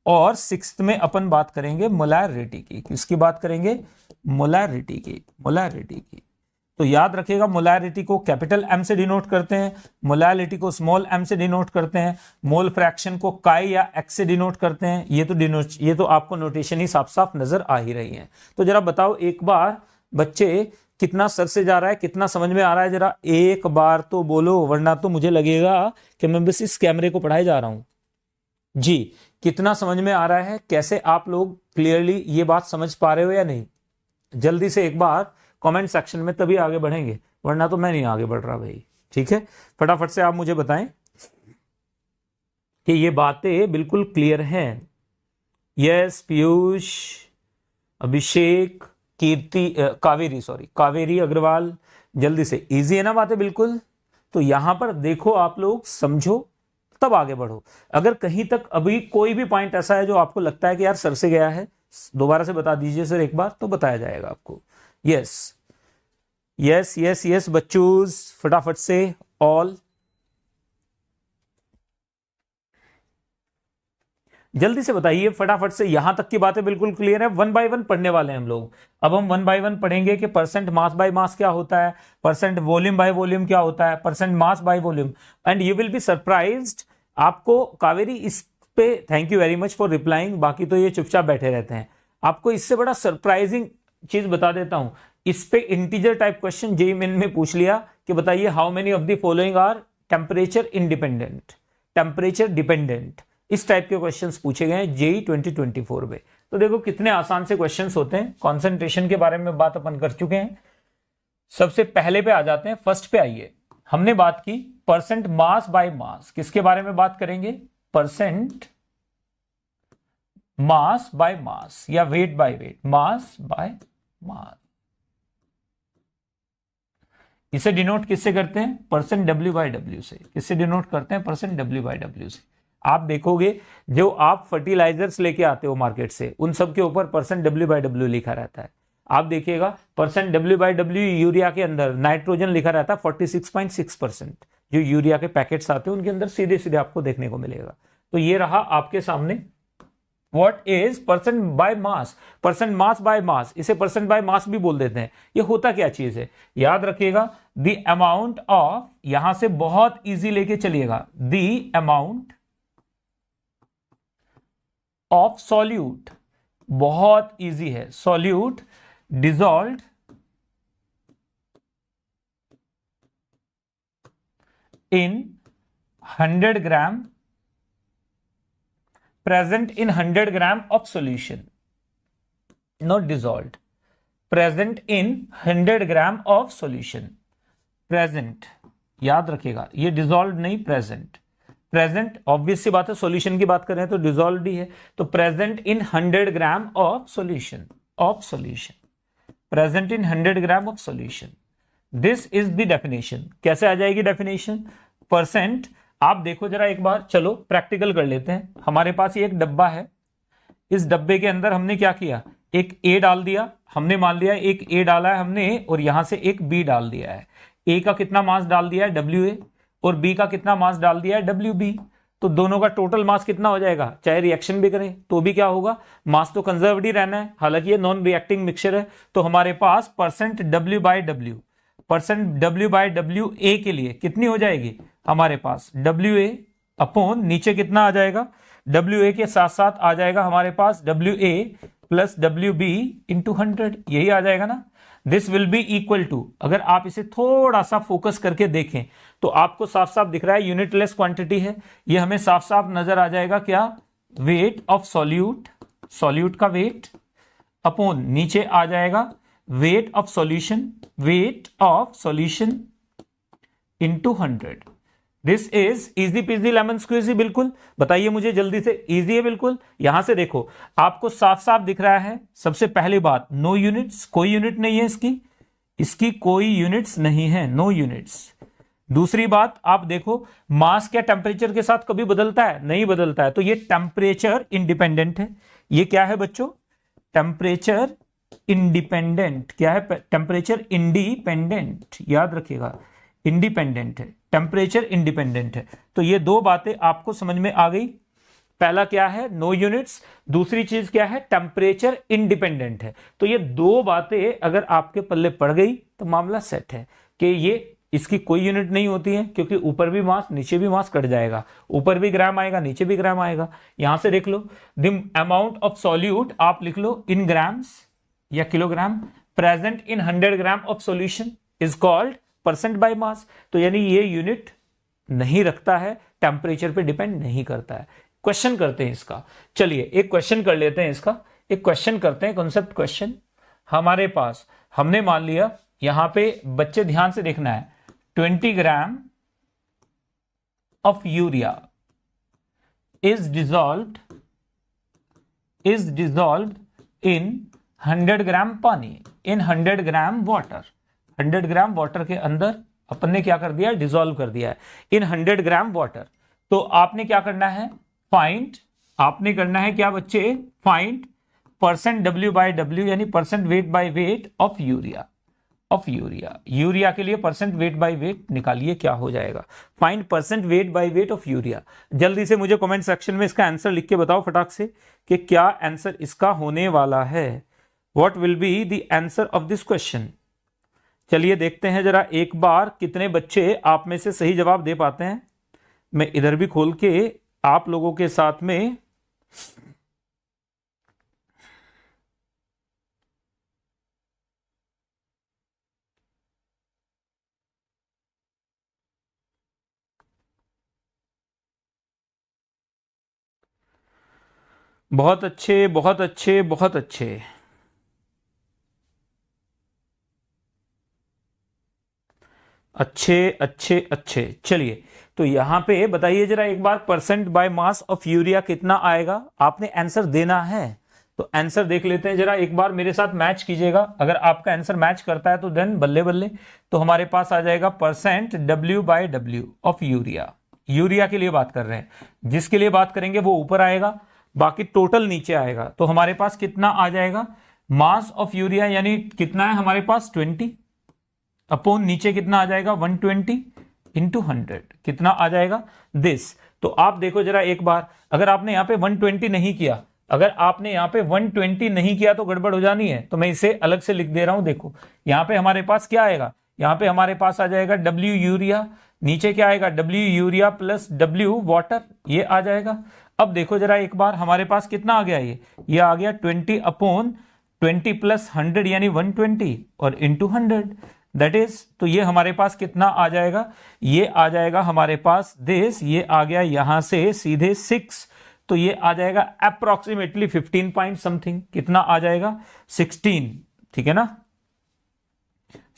और 6th में अपन बात करेंगे मोलैरिटी की। किसकी बात करेंगे, मोलैरिटी की, मोलैरिटी की। तो याद रखिएगा, मोलैरिटी को कैपिटल M से डिनोट करते हैं, मोलैलिटी को स्मॉल m से डिनोट करते हैं, मोल फ्रैक्शन को काई या x से डिनोट करते हैं। ये तो आपको नोटेशन ही साफ साफ नजर आ ही रही है। तो जरा बताओ एक बार बच्चे, कितना सर से जा रहा है, कितना समझ में आ रहा है, जरा एक बार तो बोलो, वरना तो मुझे लगेगा कि मैं बस इस कैमरे को पढ़ाए जा रहा हूं जी। कितना समझ में आ रहा है, कैसे आप लोग क्लियरली ये बात समझ पा रहे हो या नहीं? जल्दी से एक बार कमेंट सेक्शन में, तभी आगे बढ़ेंगे, वरना तो मैं नहीं आगे बढ़ रहा भाई। ठीक है, फटाफट से आप मुझे बताएं कि ये बातें बिल्कुल क्लियर हैं। यस पीयूष, अभिषेक, कीर्ति, कावेरी अग्रवाल, जल्दी से। इजी है ना बातें बिल्कुल? तो यहां पर देखो, आप लोग समझो तब आगे बढ़ो। अगर कहीं तक अभी कोई भी पॉइंट ऐसा है जो आपको लगता है कि यार सर से गया है, दोबारा से बता दीजिए सर एक बार, तो बताया जाएगा आपको। यस यस यस यस बच्चों, फटाफट से ऑल, जल्दी से बताइए फटाफट से। यहां तक की बातें बिल्कुल क्लियर है? 1 बाय 1 पढ़ने वाले हैं हम लोग। अब हम 1 बाय 1 पढ़ेंगे कि परसेंट मास बाय मास क्या होता है, परसेंट वॉल्यूम बाय वॉल्यूम क्या होता है, percent mass by volume. And you will be surprised. आपको कावेरी इस पे thank you very much for replying, बाकी तो ये चुपचाप बैठे रहते हैं। आपको इससे बड़ा सरप्राइजिंग चीज बता देता हूं, इस पे integer type question JEE Main में पूछ लिया कि बताइए how many of the following are temperature independent, temperature dependent. इस टाइप के क्वेश्चंस पूछे गए हैं जेईई 2024 में। तो देखो कितने आसान से क्वेश्चंस होते हैं। कंसंट्रेशन के बारे में बात अपन कर चुके हैं। सबसे पहले पे आ जाते हैं, फर्स्ट पे आइए। हमने बात की परसेंट मास बाय मास, किसके बारे में बात करेंगे, परसेंट मास बाय मास या wait by wait, mass by मास। इसे डिनोट किससे करते हैं, परसेंट डब्ल्यू बाय डब्ल्यू से। किससे डिनोट करते हैं, परसेंट डब्ल्यू बाय डब्ल्यू से। आप देखोगे जो आप फर्टिलाइजर्स लेके आते हो मार्केट से, उन सब के ऊपर परसेंट डब्ल्यू बाय डब्ल्यू लिखा रहता है। आप देखिएगा percent W by W urea के अंदर नाइट्रोजन लिखा रहता है 46.6%। जो यूरिया के पैकेट्स आते हैं उनके अंदर सीधे सीधे आपको देखने को मिलेगा। तो ये रहा आपके सामने what is percent by mass, percent mass by मास। इसे परसेंट बाय मास भी बोल देते हैं। ये होता क्या चीज है, याद रखिएगा, द अमाउंट ऑफ, यहां से बहुत इजी लेके चलिएगा, द अमाउंट ऑफ सॉल्यूट, बहुत इजी है, solute dissolved in 100 gram, present in 100 gram of solution, not dissolved, present in 100 gram of solution, present, याद रखिएगा ये डिसॉल्व नहीं, प्रेजेंट। प्रेजेंट ऑब्वियस सी बात है, सॉल्यूशन की बात कर रहे हैं तो डिसॉल्व ही है। तो present in 100 gram of solution, present in 100 gram of solution. This is the definition. कैसे आ जाएगी डेफिनेशन, परसेंट। आप देखो जरा एक बार, चलो प्रैक्टिकल कर लेते हैं। हमारे पास ये एक डब्बा है, इस डब्बे के अंदर हमने क्या किया, एक ए डाल दिया, हमने मान लिया एक ए डाला है हमने, और यहां से एक बी डाल दिया है। ए का कितना मास डाल दिया है, डब्ल्यू ए, और बी का कितना मास डाल दिया है, डब्ल्यू बी। तो दोनों का टोटल मास कितना हो जाएगा, चाहे रिएक्शन भी करें तो भी क्या होगा, मास तो कंजर्व्ड ही रहना है, हालांकि ये नॉन रिएक्टिंग मिक्सचर है। तो हमारे पास percent W by W, percent W by W A के लिए कितनी हो जाएगी, हमारे पास डब्ल्यू ए अपॉन नीचे कितना आ जाएगा, डब्ल्यू ए के साथ साथ आ जाएगा हमारे पास W A plus W B into 100, यही आ जाएगा ना। This will be equal to, अगर आप इसे थोड़ा सा फोकस करके देखें तो आपको साफ साफ दिख रहा है यूनिटलेस क्वांटिटी है, ये हमें साफ साफ नजर आ जाएगा क्या, वेट ऑफ सॉल्यूट, सॉल्यूट का वेट अपॉन नीचे आ जाएगा weight of solution, weight of solution into 100। This is easy peasy lemon squeezy. बिल्कुल बताइए मुझे जल्दी से, इजी है बिल्कुल। यहां से देखो आपको साफ साफ दिख रहा है, सबसे पहली बात नो यूनिट्स, कोई यूनिट नहीं है इसकी कोई यूनिट्स नहीं है, नो यूनिट्स। दूसरी बात आप देखो मास क्या टेम्परेचर के साथ कभी बदलता है, नहीं बदलता है, तो ये टेम्परेचर इंडिपेंडेंट है। ये क्या है बच्चों, टेम्परेचर इंडिपेंडेंट। क्या है, टेम्परेचर इंडिपेंडेंट, याद रखिएगा इंडिपेंडेंट है, टेम्परेचर इंडिपेंडेंट है। तो ये दो बातें आपको समझ में आ गई। पहला क्या है, नो यूनिट्स, दूसरी चीज क्या है, टेम्परेचर इंडिपेंडेंट है। तो ये दो बातें अगर आपके पल्ले पड़ गई तो मामला सेट है कि ये इसकी कोई यूनिट नहीं होती है, क्योंकि ऊपर भी मास नीचे भी मास कट जाएगा, ऊपर भी ग्राम आएगा नीचे भी ग्राम आएगा। यहां से देख लो द अमाउंट ऑफ सॉल्यूट आप लिख लो इन ग्राम्स या kilogram, present in 100 gram of solution is called percent by मास। तो यानी ये यूनिट नहीं रखता है, टेम्परेचर पे डिपेंड नहीं करता है। क्वेश्चन करते हैं इसका, चलिए एक क्वेश्चन कर लेते हैं इसका, एक क्वेश्चन करते हैं, कॉन्सेप्ट क्वेश्चन। हमारे पास हमने मान लिया यहां पे, बच्चे ध्यान से देखना है, 20 gram of urea is dissolved in 100 gram पानी, in 100 gram water. 100 gram water के अंदर अपन ने क्या कर दिया, डिसॉल्व कर दिया है इन 100 ग्राम वाटर। तो आपने क्या करना है, फाइंड, आपने करना है क्या बच्चे, find percent W by W यानी percent weight by weight of urea, urea के लिए परसेंट वेट बाय वेट निकालिए, क्या हो जाएगा, find percent weight by weight of urea. जल्दी से मुझे कमेंट सेक्शन में इसका आंसर लिख के बताओ फटाक से कि क्या आंसर इसका होने वाला है, what will be the answer of this question. चलिए देखते हैं जरा एक बार कितने बच्चे आप में से सही जवाब दे पाते हैं। मैं इधर भी खोल के आप लोगों के साथ में बहुत अच्छे बहुत अच्छे बहुत अच्छे, अच्छे अच्छे अच्छे। चलिए तो यहां पे बताइए जरा एक बार, percent by mass of urea कितना आएगा, आपने आंसर देना है। तो आंसर देख लेते हैं जरा एक बार, मेरे साथ मैच कीजिएगा। अगर आपका आंसर मैच करता है तो देन बल्ले बल्ले। तो हमारे पास आ जाएगा percent W by W of urea, urea के लिए बात कर रहे हैं, जिसके लिए बात करेंगे वो ऊपर आएगा, बाकी टोटल नीचे आएगा। तो हमारे पास कितना आ जाएगा, मास ऑफ यूरिया यानी कितना है हमारे पास 20 अपॉन नीचे कितना आ जाएगा 120 इंटू 100, कितना आ जाएगा दिस। तो आप देखो जरा एक बार, अगर आपने यहाँ पे 120 नहीं किया, अगर आपने यहाँ पे 120 नहीं किया तो गड़बड़ हो जानी है। तो मैं इसे अलग से लिख दे रहा हूं, देखो यहाँ पे हमारे पास क्या आएगा, यहाँ पे हमारे पास आ जाएगा W यूरिया, नीचे क्या आएगा W urea plus W water, ये आ जाएगा। अब देखो जरा एक बार हमारे पास कितना आ गया, ये आ गया 20 अपॉन 20 प्लस 100 यानी 120 और इंटू 100 दैट इज। तो ये हमारे पास कितना आ जाएगा, ये आ जाएगा हमारे पास दिस, ये आ गया यहां से सीधे 6, तो ये आ जाएगा अप्रोक्सीमेटली 15 पॉइंट समथिंग, कितना आ जाएगा 16, ठीक है ना,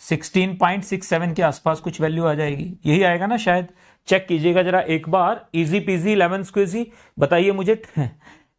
16.67 के आसपास कुछ वैल्यू आ जाएगी, यही आएगा ना शायद। चेक कीजिएगा जरा एक बार, इजी पीजी लेमन स्क्वीजी। बताइए मुझे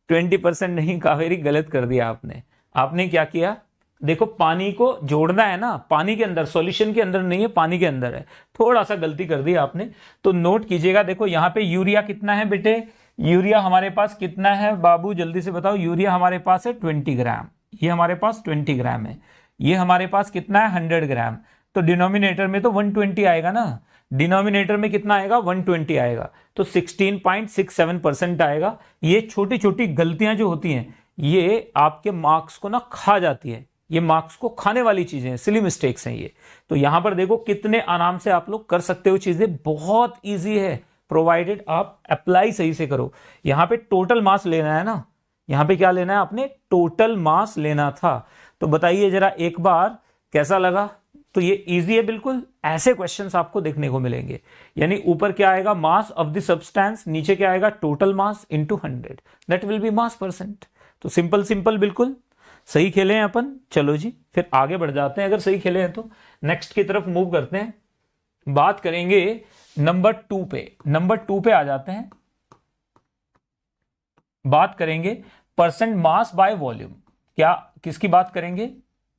20% नहीं, कावेरी गलत कर दिया आपने। आपने क्या किया, देखो पानी को जोड़ना है ना, पानी के अंदर, सॉल्यूशन के अंदर नहीं है, पानी के अंदर है, थोड़ा सा गलती कर दी आपने। तो नोट कीजिएगा, देखो यहाँ पे यूरिया कितना है बेटे, यूरिया हमारे पास कितना है बाबू जल्दी से बताओ, यूरिया हमारे पास है 20 ग्राम, ये हमारे पास 20 ग्राम है, ये हमारे पास कितना है 100 ग्राम। तो डिनोमिनेटर में तो 120 आएगा ना, डिनोमिनेटर में कितना आएगा 120 आएगा, तो 16.67% आएगा। ये छोटी छोटी गलतियां जो होती हैं ये आपके मार्क्स को ना खा जाती है, ये मार्क्स को खाने वाली चीजें हैं, सिली मिस्टेक्स हैं ये। तो यहां पर देखो कितने आराम से आप लोग कर सकते हो चीजें, बहुत इजी है प्रोवाइडेड आप अप्लाई सही से करो। यहां पे टोटल मास लेना है ना, यहां पे क्या लेना है आपने, टोटल मास लेना था। तो बताइए जरा एक बार कैसा लगा? तो ये इजी है बिल्कुल, ऐसे क्वेश्चंस आपको देखने को मिलेंगे। यानी ऊपर क्या आएगा, मास ऑफ द सब्सटेंस, नीचे क्या आएगा, total mass into 100, that will be mass percent. तो सिंपल सिंपल बिल्कुल सही खेले हैं अपन। चलो जी फिर आगे बढ़ जाते हैं, अगर सही खेले हैं तो नेक्स्ट की तरफ मूव करते हैं। बात करेंगे नंबर 2 पे। नंबर 2 पे आ जाते हैं, बात करेंगे परसेंट मास बाय वॉल्यूम। क्या किसकी बात करेंगे?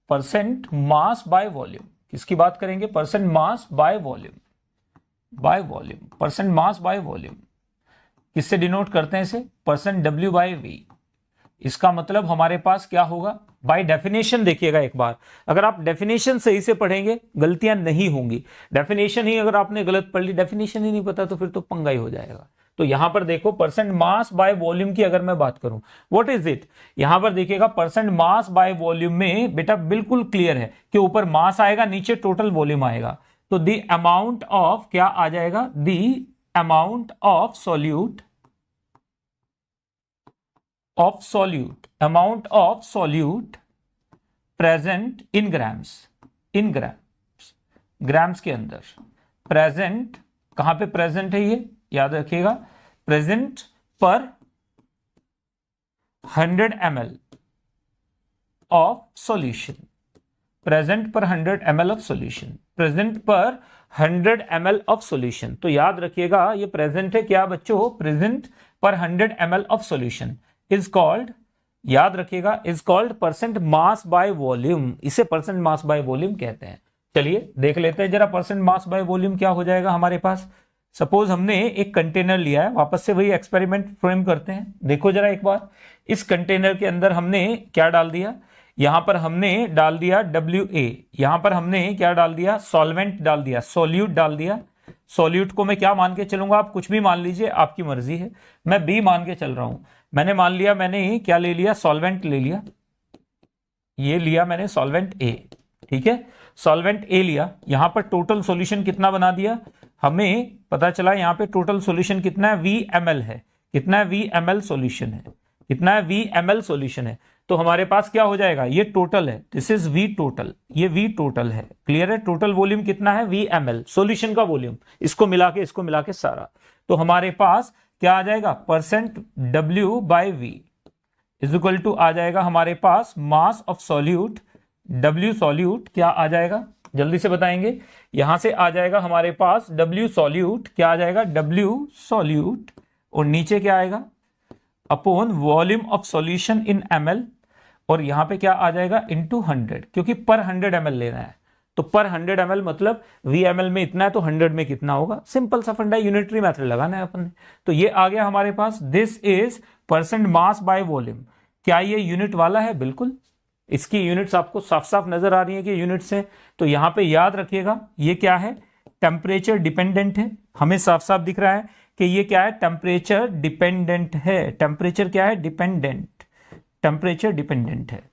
Percent mass by volume. किसकी बात करेंगे? Percent mass by volume, by volume, percent mass by volume. किससे डिनोट करते हैं इसे? Percent W by V. इसका मतलब हमारे पास क्या होगा, बाय डेफिनेशन देखिएगा एक बार, अगर आप डेफिनेशन सही से पढ़ेंगे गलतियां नहीं होंगी। डेफिनेशन ही अगर आपने गलत पढ़ ली, डेफिनेशन ही नहीं पता, तो फिर तो पंगा ही हो जाएगा। तो यहां पर देखो परसेंट मास बाय वॉल्यूम की अगर मैं बात करूं, व्हाट इज इट? यहां पर देखिएगा परसेंट मास बाय वॉल्यूम में बेटा बिल्कुल क्लियर है कि ऊपर मास आएगा, नीचे टोटल वॉल्यूम आएगा। तो द अमाउंट ऑफ क्या आ जाएगा, the amount of solute, of solute, amount of solute present in grams, in grams, grams के अंदर प्रेजेंट, कहां पे प्रेजेंट है ये याद रखिएगा, प्रेजेंट पर 100 ml ऑफ सॉल्यूशन, प्रेजेंट पर 100 ml ऑफ सॉल्यूशन, प्रेजेंट पर 100 ml ऑफ सॉल्यूशन। तो याद रखिएगा ये प्रेजेंट है क्या बच्चों, प्रेजेंट पर 100 ml of solution is called, याद रखिएगा, is called percent mass by volume. इसे परसेंट मास बाय वॉल्यूम कहते हैं। चलिए देख लेते हैं जरा परसेंट मास बाय वॉल्यूम क्या हो जाएगा हमारे पास। सपोज हमने एक कंटेनर लिया है, वापस से वही एक्सपेरिमेंट फ्रेम करते हैं। देखो जरा एक बार, इस कंटेनर के अंदर हमने क्या डाल दिया, यहां पर हमने डाल दिया WA, यहां पर हमने क्या डाल दिया, सॉल्वेंट डाल दिया, सोल्यूट डाल दिया। सोल्यूट को मैं क्या मान के चलूंगा, आप कुछ भी मान लीजिए, आपकी मर्जी है। मैं B मान के चल रहा हूं। मैंने मान लिया, मैंने क्या ले लिया, सॉल्वेंट ले लिया, ये लिया मैंने सॉल्वेंट A, ठीक है, सॉल्वेंट A लिया। यहां पर टोटल सॉल्यूशन कितना बना दिया, हमें पता चला यहां पे टोटल सॉल्यूशन कितना है, VML है। कितना है, VML सॉल्यूशन है। कितना है, VML सॉल्यूशन है। तो हमारे पास क्या हो जाएगा, ये टोटल है, दिस इज V टोटल, ये V टोटल है। क्लियर है? टोटल वॉल्यूम कितना है, VML सॉल्यूशन का वॉल्यूम, इसको मिला के सारा। तो हमारे पास क्या आ जाएगा, percent W by V is equal to आ जाएगा हमारे पास mass of solute, W solute क्या आ जाएगा, जल्दी से बताएंगे। यहां से आ जाएगा हमारे पास W सॉल्यूट, क्या आ जाएगा, W सॉल्यूट, और नीचे क्या आएगा, upon volume of solution in ml, और यहां पे क्या आ जाएगा, इनटू 100, क्योंकि पर 100 ml लेना है। तो पर 100 ml मतलब VML में इतना है तो 100 में कितना होगा, सिंपल सा फंडा, यूनिटरी मेथड लगाना है अपन ने। तो ये आ गया हमारे पास, this is percent mass by volume. क्या ये यूनिट वाला है? बिल्कुल, इसकी यूनिट्स आपको साफ साफ नजर आ रही है कि यूनिट्स है। तो यहां पे याद रखिएगा ये क्या है, टेम्परेचर डिपेंडेंट है। हमें साफ साफ दिख रहा है कि ये क्या है, टेम्परेचर डिपेंडेंट है। टेम्परेचर क्या है, डिपेंडेंट, टेम्परेचर डिपेंडेंट है,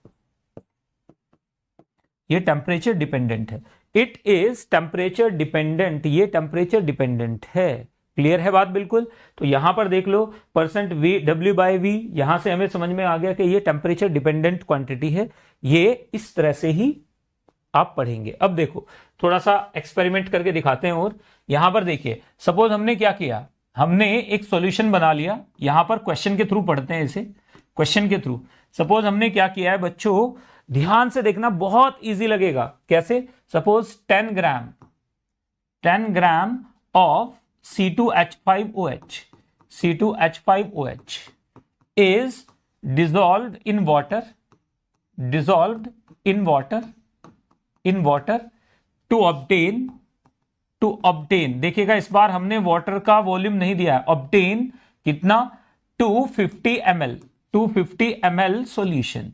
ये टेम्परेचर डिपेंडेंट है। इट इज टेम्परेचर डिपेंडेंट, ये टेम्परेचर डिपेंडेंट है। क्लियर है बात बिल्कुल। तो यहां पर देख लो परसेंट W बाय V, यहां से हमें समझ में आ गया कि ये टेम्परेचर डिपेंडेंट क्वांटिटी है। ये इस तरह से ही आप पढ़ेंगे। अब देखो थोड़ा सा एक्सपेरिमेंट करके दिखाते हैं। और यहां पर देखिए, सपोज हमने क्या किया, हमने एक सॉल्यूशन बना लिया। यहां पर क्वेश्चन के थ्रू पढ़ते हैं इसे, क्वेश्चन के थ्रू। सपोज हमने क्या किया है बच्चों, ध्यान से देखना, बहुत इजी लगेगा। कैसे, suppose 10 gram of C2H5OH, C2H5OH is dissolved in water, dissolved in water to obtain, देखिएगा इस बार हमने वाटर का वॉल्यूम नहीं दिया है, obtain कितना, 250 ml, 250 ml solution,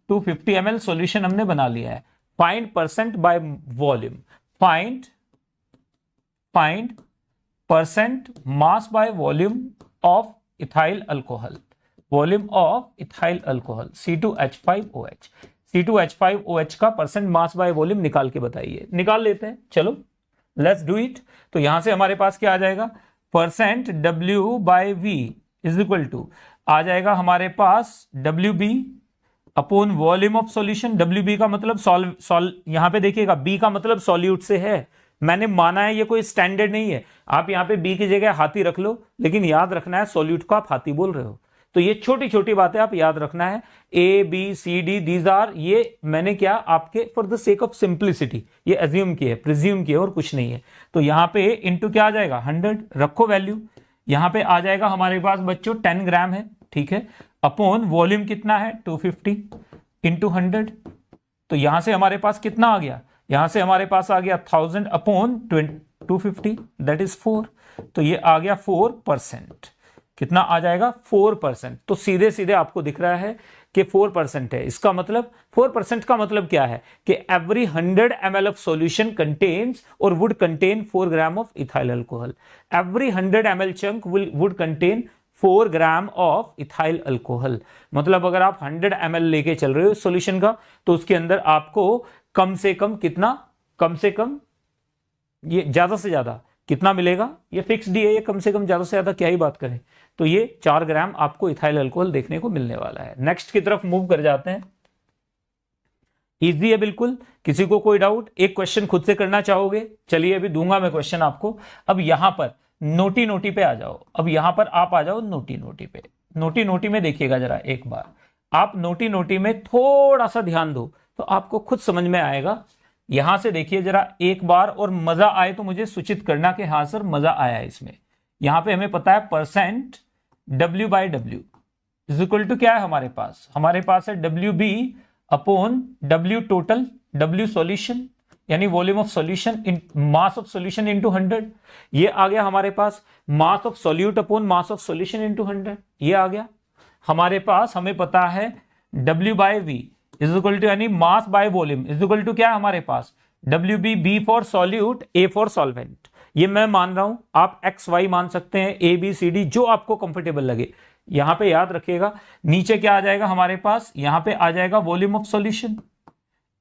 250 ml solution हमने बना लिया है। Find percent by volume, find percent mass by volume of ethyl alcohol, volume of ethyl alcohol C2H5OH, C2H5OH का परसेंट मास बाय वॉल्यूम निकाल के बताइए। निकाल लेते हैं, चलो लेट्स डू इट। तो यहां से हमारे पास क्या आ जाएगा, percent W by V is equal to आ जाएगा हमारे पास WB upon volume of solution, WB का मतलब यहां पे देखिएगा B का मतलब सॉल्यूट से है, मैंने माना है, ये कोई स्टैंडर्ड नहीं है। आप यहां पे B की जगह हाथी रख लो, लेकिन याद रखना है सॉल्यूट को आप हाथी बोल रहे हो। तो ये छोटी छोटी बातें आप याद रखना है, ABCD दीज आर, ये मैंने क्या आपके for the sake of simplicity ये एज्यूम किया है, प्रिज्यूम किया और कुछ नहीं है। तो यहां पे इंटू क्या आ जाएगा 100, रखो वैल्यू, यहां पे आ जाएगा हमारे पास बच्चों 10 ग्राम है, ठीक है, अपॉन वॉल्यूम कितना है 250 इंटू 100। तो यहां से हमारे पास कितना आ गया, यहां से हमारे पास आ गया 1000 अपॉन 250 दैट इज 4। तो ये आ गया 4%, कितना आ जाएगा 4%। तो सीधे सीधे आपको दिख रहा है कि 4% है। इसका मतलब 4% का मतलब क्या है कि every 100 ml of solution contains or would contain 4 gram of ethyl alcohol. Every 100 ml chunk would contain 4 gram of ethyl alcohol. मतलब अगर आप 100 ml लेके चल रहे हो सॉल्यूशन का, तो उसके अंदर आपको कम से कम कितना, कम से कम ये ज्यादा से ज्यादा कितना मिलेगा, ये फिक्स डी है, ये कम से कम ज्यादा से ज्यादा क्या ही बात करें, तो ये 4 ग्राम आपको इथाइल अल्कोहल देखने को मिलने वाला है। नेक्स्ट की तरफ मूव कर जाते हैं। इजी है बिल्कुल, किसी को कोई डाउट, एक क्वेश्चन खुद से करना चाहोगे, चलिए अभी दूंगा मैं क्वेश्चन आपको। अब यहां पर नोटी नोटी पे आ जाओ, अब यहां पर आप आ जाओ नोटी नोटी पे। नोटी नोटी में देखिएगा जरा एक बार, आप नोटी नोटी में थोड़ा सा ध्यान दो तो आपको खुद समझ में आएगा। यहां से देखिए जरा एक बार, और मजा आए तो मुझे सूचित करना कि हाँ सर मजा आया इसमें। यहां पे हमें पता है percent W/W is equal to क्या है हमारे पास है WB upon W total, W solution यानी volume of solution in mass of solution into 100। ये आ गया हमारे पास mass of solute upon mass of solution into 100, ये आ गया हमारे पास। हमें पता है W/V इज इक्वल टू यानी mass by volume is equal to क्या है हमारे पास WB, B for solute, A for solvent. ये मैं मान रहा हूं, आप XY मान सकते हैं, ABCD जो आपको कंफर्टेबल लगे। यहां पे याद रखिएगा नीचे क्या आ जाएगा हमारे पास, यहां पे आ जाएगा volume of solution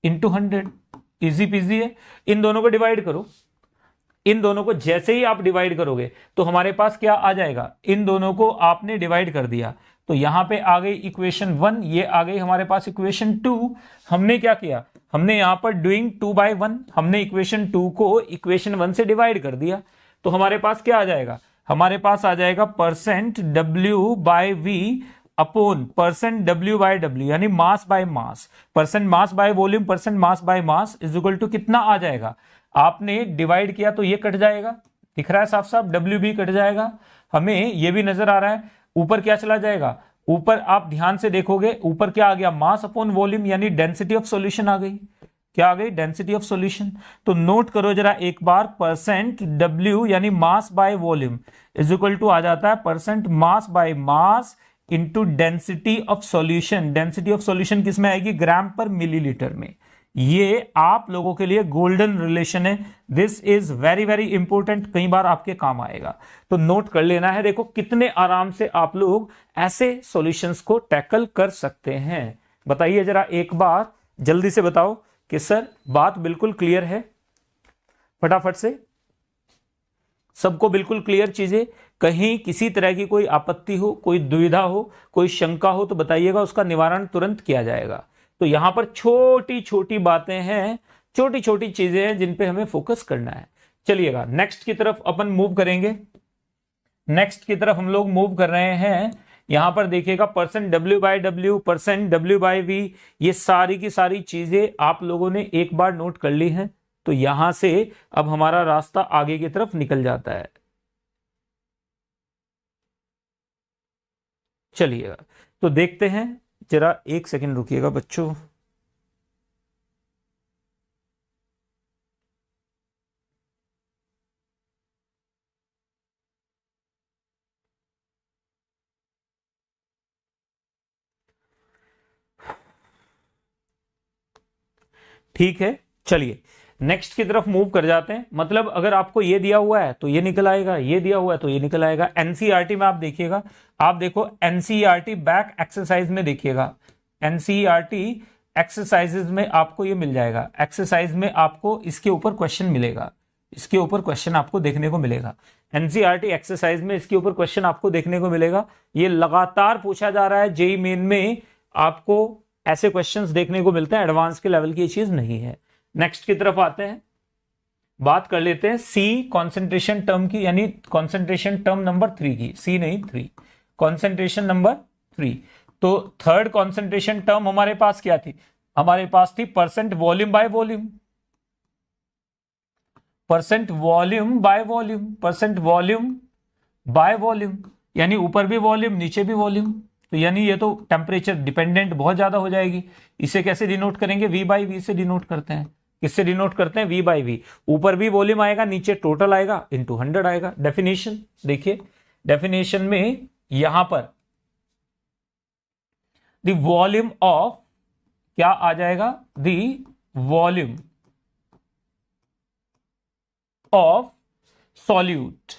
into 100, easy PG है। इन दोनों को डिवाइड करो, इन दोनों को जैसे ही आप डिवाइड करोगे तो हमारे पास क्या आ जाएगा, इन दोनों को आपने डिवाइड कर दिया तो यहां पे आ गई इक्वेशन 1, ये आ गई हमारे पास इक्वेशन 2। हमने क्या किया, हमने यहां पर डूइंग 2/1, हमने इक्वेशन 2 को इक्वेशन 1 से डिवाइड कर दिया। तो हमारे पास क्या आ जाएगा, हमारे पास आ जाएगा percent W/V upon percent W/W यानी mass by mass, percent mass by volume, percent mass by mass is equal to कितना आ जाएगा, आपने डिवाइड किया तो ये कट जाएगा, दिख रहा है साफ साफ, WB कट जाएगा, हमें ये भी नजर आ रहा है। ऊपर क्या चला जाएगा, ऊपर आप ध्यान से देखोगे ऊपर क्या आ गया, मास अपॉन वॉल्यूम यानी डेंसिटी ऑफ सॉल्यूशन आ गई, क्या आ गई, डेंसिटी ऑफ सॉल्यूशन। तो नोट करो जरा एक बार, परसेंट W यानी mass by volume is equal to आ जाता है percent mass by mass into density of solution. Density of solution किसमें आएगी, ग्राम पर मिलीलीटर में। ये आप लोगों के लिए गोल्डन रिलेशन है, this is very very important, कई बार आपके काम आएगा, तो नोट कर लेना है। देखो कितने आराम से आप लोग ऐसे सॉल्यूशंस को टैकल कर सकते हैं। बताइए जरा एक बार जल्दी से बताओ कि सर बात बिल्कुल क्लियर है, फटाफट से सबको बिल्कुल क्लियर चीजें, कहीं किसी तरह की कोई आपत्ति हो, कोई दुविधा हो, कोई शंका हो तो बताइएगा, उसका निवारण तुरंत किया जाएगा। तो यहां पर छोटी छोटी बातें हैं, छोटी छोटी चीजें हैं जिन पे हमें फोकस करना है। चलिएगा नेक्स्ट की तरफ अपन मूव करेंगे। नेक्स्ट की तरफ हम लोग मूव कर रहे हैं। यहां पर देखिएगा परसेंट W/W, परसेंट W/V, ये सारी की सारी चीजें आप लोगों ने एक बार नोट कर ली हैं। तो यहां से अब हमारा रास्ता आगे की तरफ निकल जाता है। चलिएगा तो देखते हैं, जरा एक सेकंड रुकिएगा बच्चों। ठीक है, चलिए नेक्स्ट की तरफ मूव कर जाते हैं। मतलब अगर आपको ये दिया हुआ है तो ये निकल आएगा, ये दिया हुआ है तो ये निकल आएगा। एनसीईआरटी में आप देखिएगा, आप देखो एनसीईआरटी बैक एक्सरसाइज में देखिएगा, एनसीईआरटी एक्सरसाइजेज में आपको ये मिल जाएगा। एक्सरसाइज में आपको इसके ऊपर क्वेश्चन मिलेगा, इसके ऊपर क्वेश्चन आपको देखने को मिलेगा। एनसीईआरटी एक्सरसाइज में इसके ऊपर क्वेश्चन आपको देखने को मिलेगा। ये लगातार पूछा जा रहा है जेईई मेन में, आपको ऐसे क्वेश्चंस देखने को मिलते हैं, एडवांस के लेवल की ये चीज नहीं है। नेक्स्ट की तरफ आते हैं, बात कर लेते हैं सी कॉन्सेंट्रेशन टर्म की, यानी कॉन्सेंट्रेशन टर्म नंबर 3 की, सी नहीं 3, कॉन्सेंट्रेशन नंबर 3। तो थर्ड कॉन्सेंट्रेशन टर्म हमारे पास क्या थी? हमारे पास थी percent volume by volume, percent volume by volume, percent volume by volume, यानी ऊपर भी वॉल्यूम नीचे भी वॉल्यूम। तो यानी ये तो टेम्परेचर डिपेंडेंट बहुत ज्यादा हो जाएगी। इसे कैसे डिनोट करेंगे? V बाई वी से डिनोट करते हैं। किससे डिनोट करते हैं? V by V. ऊपर भी वॉल्यूम आएगा, नीचे टोटल आएगा, इंटू 100 आएगा। डेफिनेशन देखिए, डेफिनेशन में यहां पर द वॉल्यूम ऑफ क्या आ जाएगा? The volume of solute,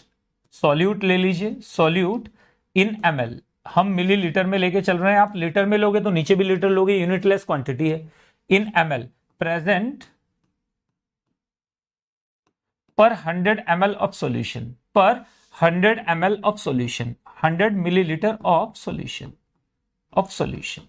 solute ले लीजिए, सॉल्यूट इन ml, हम मिलीलीटर में लेके चल रहे हैं, आप लीटर में लोगे तो नीचे भी लीटर लोगे, यूनिटलेस क्वांटिटी है। इन ml प्रेजेंट पर 100 ml ऑफ सॉल्यूशन, पर 100 ml of solution, 100 millilitre of solution, of solution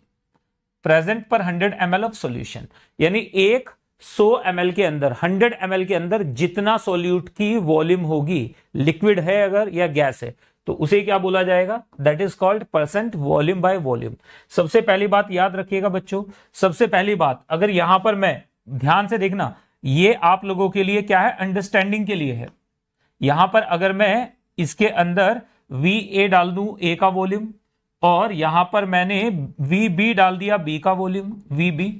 present पर 100 ml ऑफ सॉल्यूशन, यानी एक 100 ml के अंदर, 100 ml के अंदर जितना सॉल्यूट की वॉल्यूम होगी, लिक्विड है अगर या गैस है, तो उसे क्या बोला जाएगा? That is called percent volume by volume. सबसे पहली बात याद रखिएगा बच्चों, सबसे पहली बात, अगर यहां पर मैं ध्यान से देखना, ये आप लोगों के लिए क्या है? अंडरस्टैंडिंग के लिए है। यहां पर अगर मैं इसके अंदर VA डाल दूं, A का वॉल्यूम, और यहां पर मैंने VB डाल दिया, B का वॉल्यूम, VB,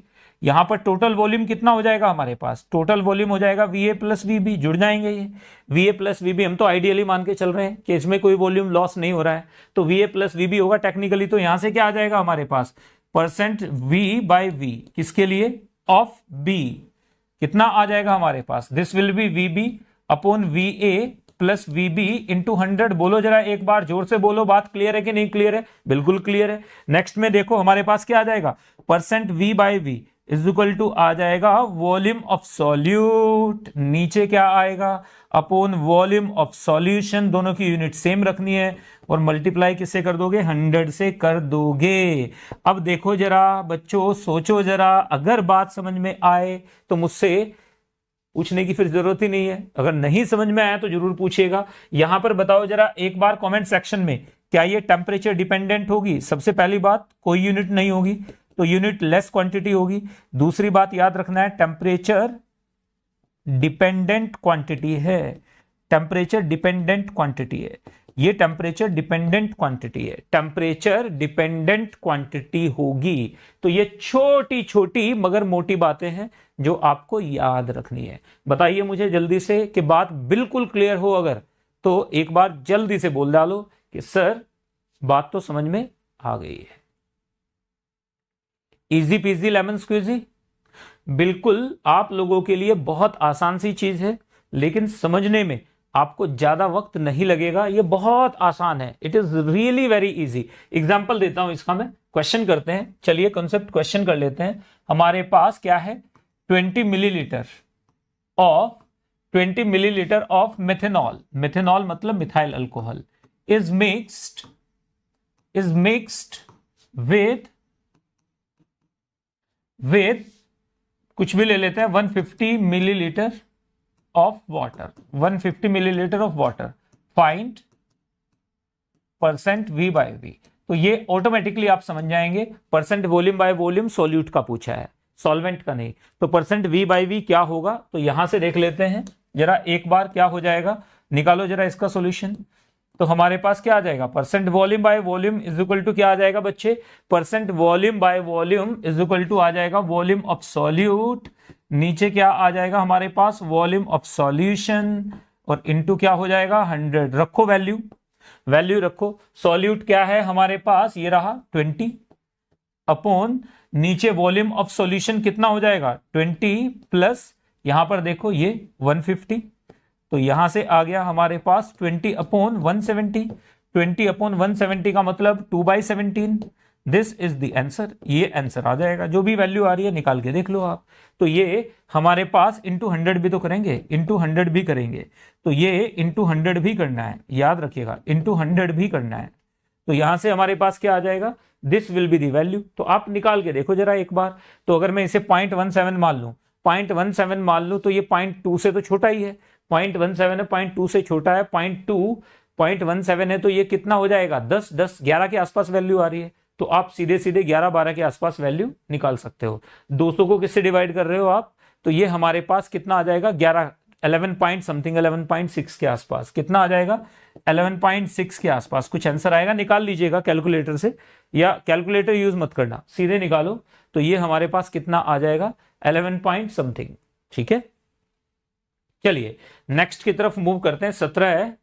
यहां पर टोटल वॉल्यूम कितना हो जाएगा हमारे पास? टोटल वॉल्यूम हो जाएगा VA प्लस VB, जुड़ जाएंगे ये VA प्लस VB। हम तो आइडियली मान के चल रहे हैं कि इसमें कोई वॉल्यूम लॉस नहीं हो रहा है, तो VA प्लस VB होगा टेक्निकली। तो यहां से क्या आ जाएगा हमारे पास? परसेंट V बाई V, किसके लिए? ऑफ B, कितना आ जाएगा हमारे पास? This will be VB upon VA plus VB into 100। बोलो जरा एक बार जोर से बोलो, बात क्लियर है कि नहीं क्लियर है? बिल्कुल क्लियर है। नेक्स्ट में देखो हमारे पास क्या आ जाएगा? Percent V by V is equal to आ जाएगा वॉल्यूम ऑफ सॉल्यूट, नीचे क्या आएगा? अपॉन वॉल्यूम ऑफ सॉल्यूशन, दोनों की यूनिट सेम रखनी है, और मल्टीप्लाई किससे कर दोगे? 100 से कर दोगे। अब देखो जरा बच्चों, सोचो जरा, अगर बात समझ में आए तो मुझसे पूछने की फिर जरूरत ही नहीं है, अगर नहीं समझ में आया तो जरूर पूछिएगा। यहां पर बताओ जरा एक बार कमेंट सेक्शन में, क्या ये टेम्परेचर डिपेंडेंट होगी? सबसे पहली बात, कोई यूनिट नहीं होगी, तो यूनिट लेस क्वांटिटी होगी। दूसरी बात याद रखना है, टेम्परेचर डिपेंडेंट क्वांटिटी है, टेम्परेचर डिपेंडेंट क्वांटिटी है, ये टेम्परेचर डिपेंडेंट क्वांटिटी है, टेम्परेचर डिपेंडेंट क्वांटिटी होगी। तो ये छोटी छोटी मगर मोटी बातें हैं जो आपको याद रखनी है। बताइए मुझे जल्दी से कि बात बिल्कुल क्लियर हो, अगर तो एक बार जल्दी से बोल डालो कि सर बात तो समझ में आ गई है। इजी पीजी लेमन स्क्वीजी, बिल्कुल आप लोगों के लिए बहुत आसान सी चीज है, लेकिन समझने में आपको ज्यादा वक्त नहीं लगेगा, ये बहुत आसान है। It is really very easy. Example देता हूं इसका मैं, क्वेश्चन करते हैं। चलिए कॉन्सेप्ट क्वेश्चन कर लेते हैं। हमारे पास क्या है? 20 millilitre of 20 millilitre of methanol, methanol मतलब methyl alcohol, is mixed with कुछ भी ले लेते हैं, 150 millilitre of water, 150 millilitre of water, find percent V by V। तो ये ऑटोमेटिकली आप समझ जाएंगे, percent volume by volume solute का पूछा है, सॉल्वेंट का नहीं। तो परसेंट V बाय V क्या होगा? तो यहां से देख लेते हैं जरा एक बार, क्या हो जाएगा? निकालो जरा इसका सॉल्यूशन। तो हमारे पास क्या आ जाएगा? Percent volume by volume is equal to क्या आ जाएगा बच्चे? Percent volume by volume is equal to आ जाएगा वॉल्यूम ऑफ सॉल्यूट, नीचे क्या आ जाएगा हमारे पास? वॉल्यूम ऑफ सॉल्यूशन, और इनटू क्या हो जाएगा? 100। रखो वैल्यू, वैल्यू रखो। सॉल्यूट क्या है हमारे पास? ये रहा 20 अपॉन नीचे वॉल्यूम ऑफ सॉल्यूशन कितना हो जाएगा? 20 प्लस यहां पर देखो ये 150, तो यहां से आ गया हमारे पास 20 अपॉन 170। 20 अपॉन 170 का मतलब 2/17। दिस इज द आंसर, ये आंसर आ जाएगा। जो भी वैल्यू आ रही है निकाल के देख लो आप। तो ये हमारे पास इंटू 100 भी तो करेंगे, इंटू 100 भी करेंगे, तो ये इंटू 100 भी करना है, याद रखिएगा, इंटू 100 भी करना है। तो यहां से हमारे पास क्या आ जाएगा, this will be the value. तो आप निकाल के देखो जरा एक बार। तो अगर मैं इसे 0.17 मान लूं, 0.17 मान लूं, तो ये 0.2 से तो छोटा ही है, 0.17 है, 0.2 से छोटा है, 0.17 है, तो ये कितना हो जाएगा, 10, 10, 11 के आसपास वैल्यू आ रही है। तो आप सीधे सीधे 11, 12 के आसपास वैल्यू निकाल सकते हो। 200 को किससे डिवाइड कर रहे हो आप, तो ये हमारे पास कितना आ जाएगा, 11, 11 पॉइंट समथिंग, 11.6 के आसपास। कितना आ जाएगा, 11.6 के आसपास कुछ आंसर आएगा। निकाल लीजिएगा कैलकुलेटर से, या कैलकुलेटर यूज मत करना, सीधे निकालो। तो ये हमारे पास कितना आ जाएगा, 11 पॉइंट समथिंग। ठीक है, चलिए नेक्स्ट की तरफ मूव करते हैं। 17 है,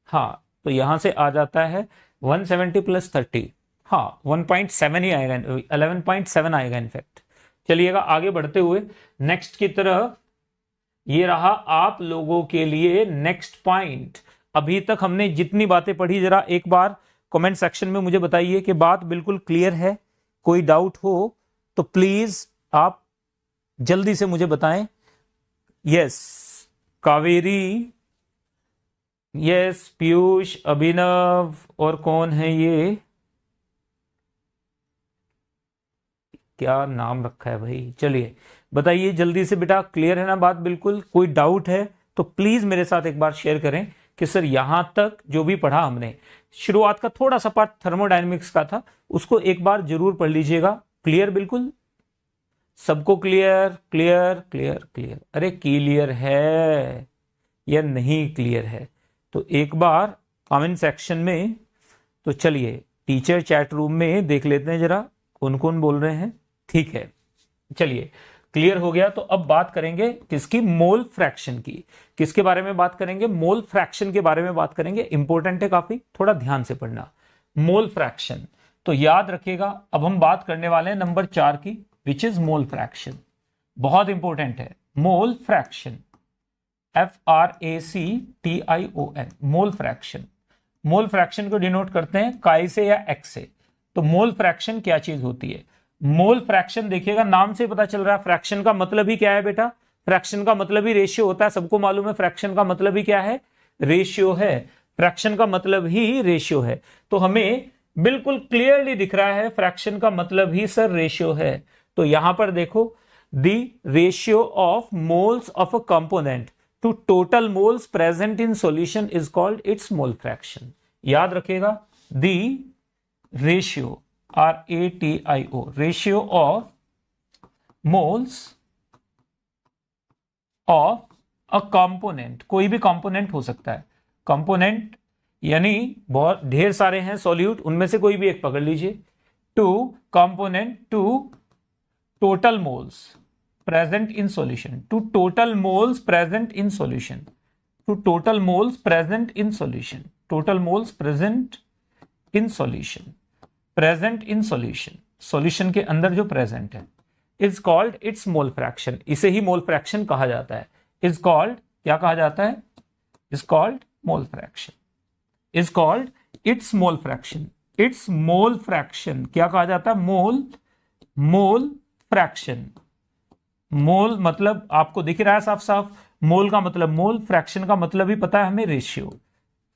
हाँ, तो यहां से आ जाता है 170 प्लस 30, हाँ 1.7 ही आएगा, 11.7 आएगा इनफैक्ट। चलिएगा आगे बढ़ते हुए नेक्स्ट की तरफ। ये रहा आप लोगों के लिए नेक्स्ट पॉइंट। अभी तक हमने जितनी बातें पढ़ी, जरा एक बार कमेंट सेक्शन में मुझे बताइए कि बात बिल्कुल क्लियर है। कोई डाउट हो तो प्लीज आप जल्दी से मुझे बताएं। यस कावेरी, यस पीयूष, अभिनव, और कौन है ये, क्या नाम रखा है भाई, चलिए बताइए जल्दी से बेटा। क्लियर है ना बात बिल्कुल? कोई डाउट है तो प्लीज मेरे साथ एक बार शेयर करें कि सर यहां तक जो भी पढ़ा हमने, शुरुआत का थोड़ा सा पार्ट थर्मोडायनेमिक्स का था, उसको एक बार जरूर पढ़ लीजिएगा। क्लियर बिल्कुल सबको? क्लियर क्लियर क्लियर क्लियर, अरे क्लियर है या नहीं क्लियर है? तो एक बार कमेंट सेक्शन में, तो चलिए टीचर चैट रूम में देख लेते हैं जरा कौन कौन बोल रहे हैं। ठीक है, चलिए क्लियर हो गया। तो अब बात करेंगे किसकी, मोल फ्रैक्शन की। किसके बारे में बात करेंगे, मोल फ्रैक्शन के बारे में बात करेंगे। इंपॉर्टेंट है काफी, थोड़ा ध्यान से पढ़ना। मोल फ्रैक्शन, तो याद रखिएगा अब हम बात करने वाले हैं नंबर 4 की, विच इज मोल फ्रैक्शन। बहुत इंपॉर्टेंट है मोल फ्रैक्शन, FRACTION, मोल फ्रैक्शन। मोल फ्रैक्शन को डिनोट करते हैं काई से या एक्स से। तो मोल फ्रैक्शन क्या चीज होती है? मोल फ्रैक्शन देखिएगा नाम से पता चल रहा है, फ्रैक्शन का मतलब ही क्या है बेटा, फ्रैक्शन का मतलब ही रेशियो होता है। सबको मालूम है फ्रैक्शन का मतलब ही क्या है, रेशियो है। फ्रैक्शन का मतलब ही रेशियो है। तो हमें बिल्कुल क्लियरली दिख रहा है फ्रैक्शन का मतलब ही सर रेशियो है। तो यहां पर देखो, the ratio of moles of a component to total moles present in solution is called its mole fraction. याद रखिएगा, the ratio RATIO, ratio of moles of a component, कोई भी कंपोनेंट हो सकता है। कंपोनेंट यानी बहुत ढेर सारे हैं सॉल्यूट, उनमें से कोई भी एक पकड़ लीजिए। To component to total moles present in solution, to total moles present in solution, to total moles present in solution, total moles present in solution, present in solution, solution के अंदर जो प्रेजेंट है, is called its mole fraction. इसे ही मोल फ्रैक्शन कहा जाता है। इज कॉल्ड, क्या कहा जाता है, is called mole fraction, is called its mole fraction. It's mole fraction क्या कहा जाता है, मोल, मोल फ्रैक्शन। मोल मतलब आपको दिख रहा है साफ साफ, मोल का मतलब मोल, फ्रैक्शन का मतलब ही पता है हमें रेशियो।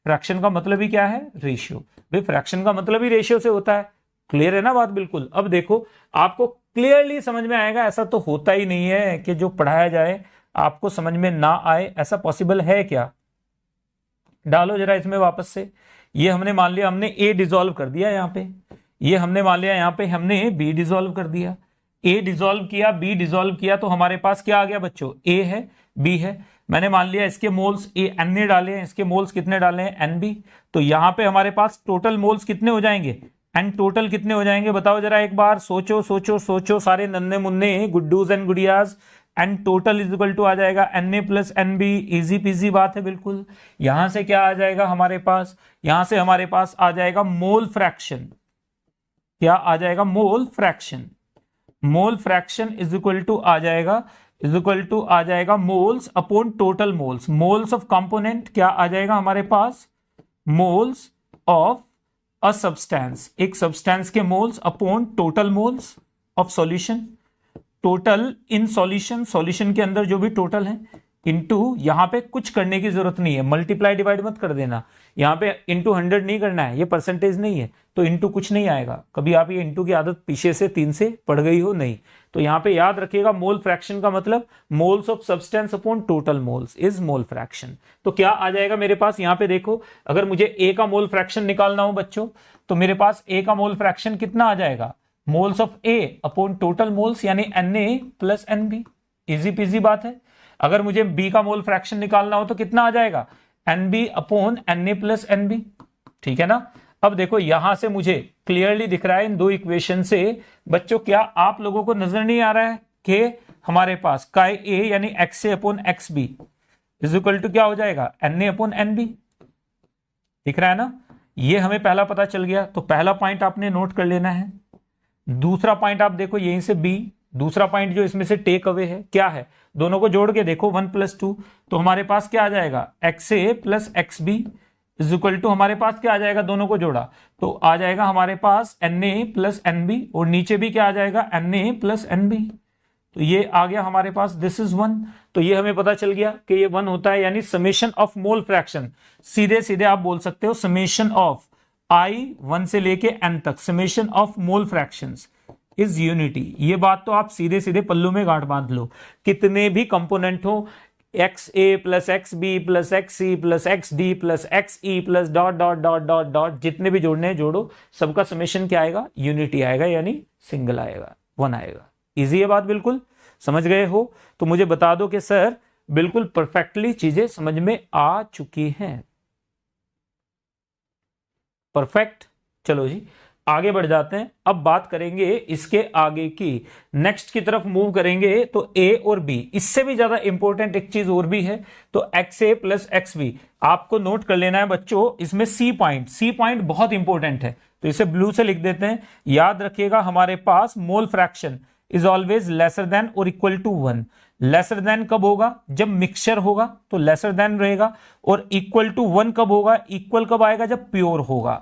फ्रैक्शन का मतलब ही क्या है, रेशियो। भाई फ्रैक्शन का मतलब ही रेशियो से होता है। क्लियर है ना बात बिल्कुल? अब देखो आपको क्लियरली समझ में आएगा। ऐसा तो होता ही नहीं है कि जो पढ़ाया जाए आपको समझ में ना आए, ऐसा पॉसिबल है क्या? डालो जरा इसमें वापस से। ये हमने मान लिया, हमने ए डिसॉल्व कर दिया यहां पे, ये हमने मान लिया यहां पे हमने बी डिसॉल्व कर दिया। ए डिसॉल्व किया, बी डिसॉल्व किया, तो हमारे पास क्या आ गया बच्चों, ए है, बी है। मैंने मान लिया इसके मोल्स ए एन ने डाले हैं, इसके मोल्स कितने डाले हैं, एन बी। तो यहां पे हमारे पास टोटल मोल्स कितने हो जाएंगे, एन टोटल कितने हो जाएंगे, बताओ जरा एक बार, सोचो सोचो सोचो सारे नन्हे मुन्ने गुड्डूज एंड गुड़ियाज। N total is equal to आ जाएगा N A plus N B, easy peasy बात है बिल्कुल। यहां से क्या आ जाएगा हमारे पास, यहां से हमारे पास आ जाएगा मोल फ्रैक्शन। क्या आ जाएगा, mole fraction. Mole fraction is equal to आ जाएगा, इज इक्वल टू आ जाएगा moles upon total moles. Moles of component क्या आ जाएगा हमारे पास, मोल्स ऑफ अ सब्सटेंस, एक सब्सटेंस के moles upon total moles of solution. Total in solution, solution के अंदर जो भी टोटल है, इंटू, यहां पे कुछ करने की जरूरत नहीं है, मल्टीप्लाई डिवाइड मत कर देना, यहां पे इंटू 100 नहीं करना है, ये परसेंटेज नहीं है तो इंटू कुछ नहीं आएगा। कभी आप ये इंटू की आदत पीछे से 3 से पढ़ गई हो नहीं, तो यहां पे याद रखिएगा मोल फ्रैक्शन का मतलब moles of substance upon total moles is mole fraction. तो क्या आ जाएगा मेरे पास, यहां पे देखो, अगर मुझे ए का मोल फ्रैक्शन निकालना हो बच्चों, तो मेरे पास ए का मोल फ्रैक्शन कितना आ जाएगा, moles of A upon total moles, यानी Na plus Nb। Easy peasy बात है। अगर मुझे बी का मोल फ्रैक्शन निकालना हो तो कितना आ जाएगा, Nb upon Na plus Nb। ठीक है ना। अब देखो यहां से मुझे क्लियरली दिख रहा है इन दो इक्वेशन से बच्चों, क्या आप लोगों को नजर नहीं आ रहा है कि हमारे पास काय ए यानी X A upon X B is equal to क्या हो जाएगा, Na अपॉन Nb। दिख रहा है ना, ये हमें पहला पता चल गया, तो पहला पॉइंट आपने नोट कर लेना है। दूसरा पॉइंट आप देखो यहीं से बी, दूसरा पॉइंट जो इसमें से टेक अवे है क्या है, दोनों को जोड़ के देखो 1 + 2, तो हमारे पास क्या आ जाएगा, X A plus X B is equal to, हमारे पास क्या आ जाएगा, दोनों को जोड़ा तो आ जाएगा हमारे पास Na प्लस Nb, और नीचे भी क्या आ जाएगा, Na प्लस Nb। तो ये आ गया हमारे पास, दिस इज 1। तो ये हमें पता चल गया कि ये 1 होता है, यानी समेशन ऑफ मोल फ्रैक्शन, सीधे सीधे आप बोल सकते हो समेशन ऑफ I 1 से लेके n तक, summation of mole fractions is unity. ये बात तो आप सीधे सीधे पल्लू में गांठ बांध लो, कितने भी कंपोनेंट हो, X A plus X B plus X C plus X D plus X E plus dot dot dot dot dot, जितने भी जोड़ने हैं जोड़ो, सबका समेशन क्या आएगा, यूनिटी आएगा, यानी सिंगल आएगा, 1 आएगा। इजी है बात, बिल्कुल समझ गए हो। तो मुझे बता दो कि सर बिल्कुल परफेक्टली चीजें समझ में आ चुकी हैं, परफेक्ट। चलो जी आगे बढ़ जाते हैं, अब बात करेंगे इसके आगे की, नेक्स्ट की तरफ मूव करेंगे। तो ए और बी, इससे भी ज्यादा इंपॉर्टेंट एक चीज और भी है, तो x A plus X B आपको नोट कर लेना है बच्चों। इसमें सी पॉइंट बहुत इंपॉर्टेंट है, तो इसे ब्लू से लिख देते हैं। याद रखिएगा हमारे पास mole fraction is always lesser than or equal to 1। Lesser than कब होगा, जब मिक्सचर होगा तो लेसर देन रहेगा, और इक्वल टू 1 कब होगा, इक्वल कब आएगा, जब प्योर होगा।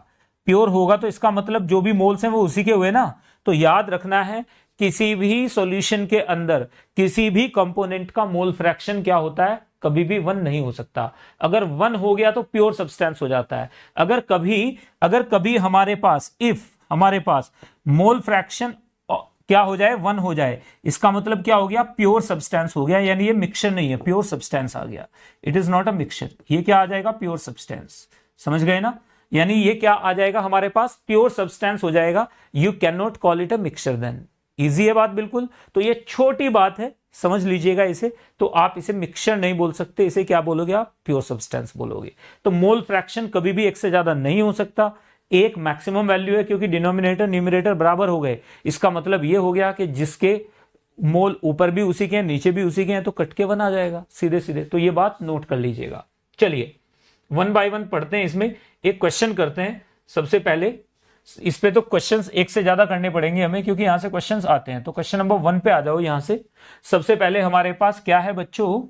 प्योर होगा तो इसका मतलब जो भी मोल्स हैं वो उसी के हुए ना। तो याद रखना है किसी भी सॉल्यूशन के अंदर किसी भी कंपोनेंट का मोल फ्रैक्शन क्या होता है, कभी भी 1 नहीं हो सकता। अगर 1 हो गया तो प्योर सब्सटेंस हो जाता है। अगर कभी हमारे पास, इफ हमारे पास मोल फ्रैक्शन क्या हो जाए, 1 हो जाए, इसका मतलब क्या हो गया, प्योर सब्सटेंस हो गया, यानी ये मिक्सचर नहीं है, प्योर सब्सटेंस आ गया। It is not a mixture, ये क्या आ जाएगा, प्योर सब्सटेंस। समझ गए ना, यानी ये क्या आ जाएगा हमारे पास, प्योर सब्सटेंस हो जाएगा। You can not call it a mixture then. Easy है बात बिल्कुल। तो ये छोटी बात है, समझ लीजिएगा इसे। तो आप इसे मिक्सचर नहीं बोल सकते, इसे क्या बोलोगे आप, प्योर सब्सटेंस बोलोगे। तो मोल फ्रैक्शन कभी भी एक से ज्यादा नहीं हो सकता, एक मैक्सिमम वैल्यू है, क्योंकि डिनोमिनेटर न्यूमरेटर बराबर हो गए। इसका मतलब ये हो गया कि जिसके मोल ऊपर भी उसी के हैं नीचे भी उसी के हैं, तो कट के 1 आ जाएगा सीधे सीधे। तो ये बात नोट कर लीजिएगा। चलिए 1 बाय 1 पढ़ते हैं, इसमें एक क्वेश्चन करते हैं सबसे पहले। इस पे तो क्वेश्चंस एक से ज्यादा करने पड़ेंगे हमें, क्योंकि यहां से क्वेश्चंस आते हैं। तो क्वेश्चन नंबर 1 पे आ जाओ। यहां से सबसे पहले हमारे पास क्या है बच्चों,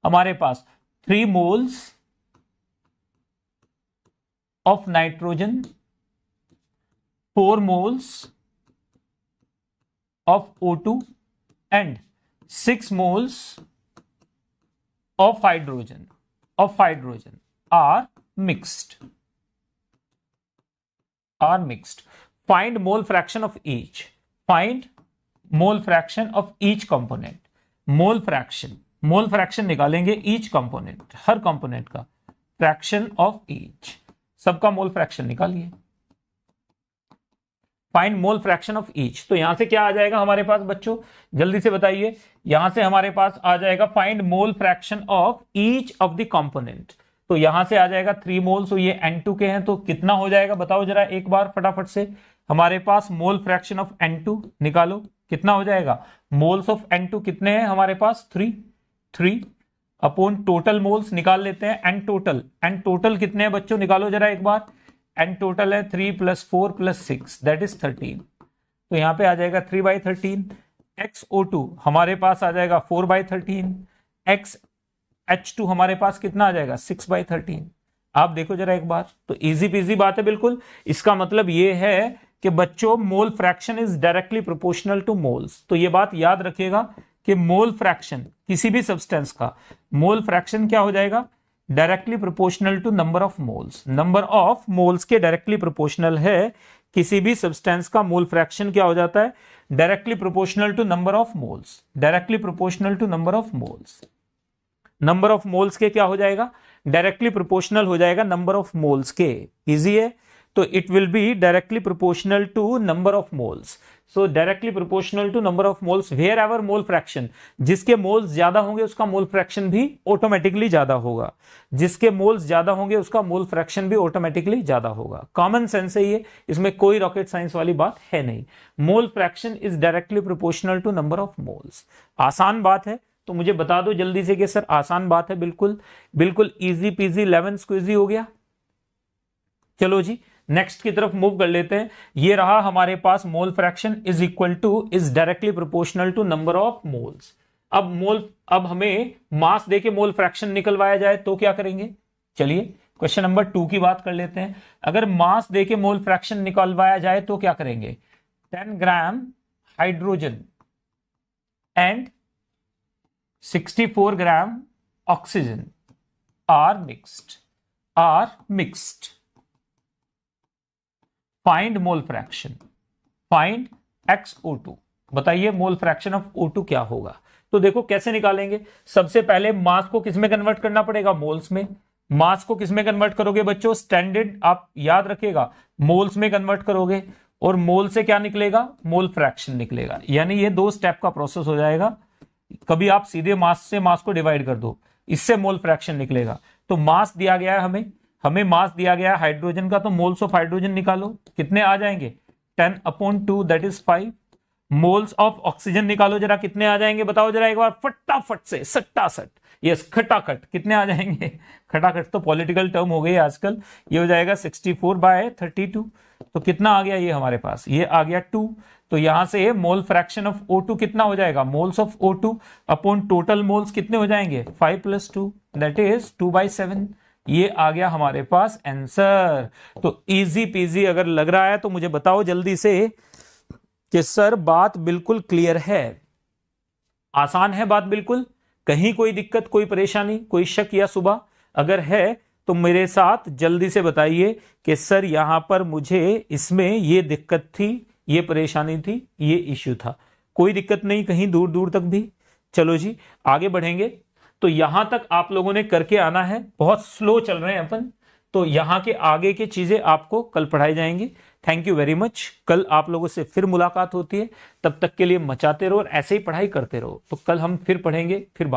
हमारे पास 3 moles of nitrogen, 4 moles of O2 and 6 moles of hydrogen are mixed. Find mole fraction of each. Find mole fraction of each component. Mole fraction निकालेंगे each component, हर component का fraction of each, सबका mole fraction निकालिए। Find mole fraction of each। तो यहां से क्या आ जाएगा हमारे पास बच्चों, जल्दी से बताइए। यहां से हमारे पास आ जाएगा find mole fraction of each of the component। तो यहां से आ जाएगा 3 मोल्स, तो ये N2 के हैं, तो कितना हो जाएगा बताओ जरा एक बार फटाफट से। हमारे पास मोल फ्रैक्शन ऑफ N2 निकालो, कितना हो जाएगा, मोल्स ऑफ N2 कितने हैं हमारे पास, 3 अपॉन टोटल मोल्स निकाल लेते हैं। एन टोटल कितने हैं बच्चों, निकालो जरा एक बार। एन टोटल है 3 + 4 + 6 दैट इज 13। तो यहां पे आ जाएगा 3/13। XO2 हमारे पास आ जाएगा 4/13। H2 हमारे पास कितना आ जाएगा, 6/13। आप देखो जरा एक बार, तो इजी पीजी बात है बिल्कुल। इसका मतलब ये है कि बच्चों मोल fraction is directly proportional two moles. तो ये बात याद रखिएगा कि मोल फ्रैक्शन किसी भी सब्सटेंस का मोल फ्रैक्शन क्या हो जाएगा, directly proportional to number of moles. Number of moles के डायरेक्टली प्रोपोर्शनल है किसी भी सब्सटेंस का मोल फ्रैक्शन क्या हो जाता है, directly proportional to number of moles, directly proportional to number of moles. Number of moles के क्या हो जाएगा, डायरेक्टली प्रोपोर्शनल हो जाएगा नंबर ऑफ मोल्स के। इजी है, तो it will be directly proportional to number of moles. So directly proportional to number of moles wherever mole fraction, जिसके मोल्स ज्यादा होंगे उसका मोल फ्रैक्शन भी ऑटोमेटिकली ज्यादा होगा, जिसके मोल्स ज्यादा होंगे उसका मोल फ्रैक्शन भी ऑटोमेटिकली ज्यादा होगा। कॉमन सेंस है ये, इसमें कोई रॉकेट साइंस वाली बात है नहीं। Mole fraction is directly proportional to number of moles. आसान बात है, तो मुझे बता दो जल्दी से कि सर आसान बात है, बिल्कुल बिल्कुल इजी पीजी 11 स्क्विजी हो गया। चलो जी नेक्स्ट की तरफ मूव कर लेते हैं। ये रहा हमारे पास mole fraction is equal to is directly proportional to number of moles. अब हमें मास देके मोल फ्रैक्शन निकलवाया जाए तो क्या करेंगे, चलिए क्वेश्चन नंबर 2 की बात कर लेते हैं। अगर मास देके मोल फ्रैक्शन निकलवाया जाए तो क्या करेंगे, 10 gram hydrogen and 64 gram oxygen are mixed. Find mole fraction, find XO2। बताइए मोल फ्रैक्शन ऑफ O2 क्या होगा। तो देखो कैसे निकालेंगे, सबसे पहले मास को किस में कन्वर्ट करना पड़ेगा, मोल्स में। मास को किस में कन्वर्ट करोगे बच्चों, स्टैंडर्ड आप याद रखिएगा, मोल्स में कन्वर्ट करोगे और मोल से क्या निकलेगा, मोल फ्रैक्शन निकलेगा। यानी ये 2 स्टेप का प्रोसेस हो जाएगा। कभी आप सीधे मास से मास को डिवाइड कर दो, इससे मोल फ्रैक्शन निकलेगा। तो मास दिया गया है हमें मास दिया गया है हाइड्रोजन का, तो मोल्स ऑफ हाइड्रोजन निकालो, कितने आ जाएंगे 10/2 that is 5। Moles of oxygen निकालो जरा, कितने आ जाएंगे बताओ जरा एक बार फटाफट से, सट्टासट, यस खटाखट, कितने आ जाएंगे, खटाखट तो पॉलिटिकल टर्म हो गई आजकल। ये हो जाएगा 64/32। तो कितना आ गया ये हमारे पास, ये आ गया 2। तो यहां से मोल फ्रैक्शन ऑफ O2 कितना हो जाएगा, moles of O2 upon total moles कितने हो जाएंगे 5 + 2 दैट इज 2/7। ये आ गया हमारे पास आंसर। तो इजी पीजी अगर लग रहा है तो मुझे बताओ जल्दी से कि सर बात बिल्कुल क्लियर है, आसान है बात बिल्कुल, कहीं कोई दिक्कत कोई परेशानी कोई शक या सुबह अगर है तो मेरे साथ जल्दी से बताइए कि सर यहां पर मुझे इसमें ये दिक्कत थी, ये परेशानी थी, ये इश्यू था। कोई दिक्कत नहीं कहीं दूर दूर तक भी। चलो जी आगे बढ़ेंगे। तो यहां तक आप लोगों ने करके आना है, बहुत स्लो चल रहे हैं अपन, तो यहां के आगे की चीजें आपको कल पढ़ाई जाएंगी। Thank you very much. कल आप लोगों से फिर मुलाकात होती है, तब तक के लिए मचाते रहो और ऐसे ही पढ़ाई करते रहो। तो कल हम फिर पढ़ेंगे, फिर बात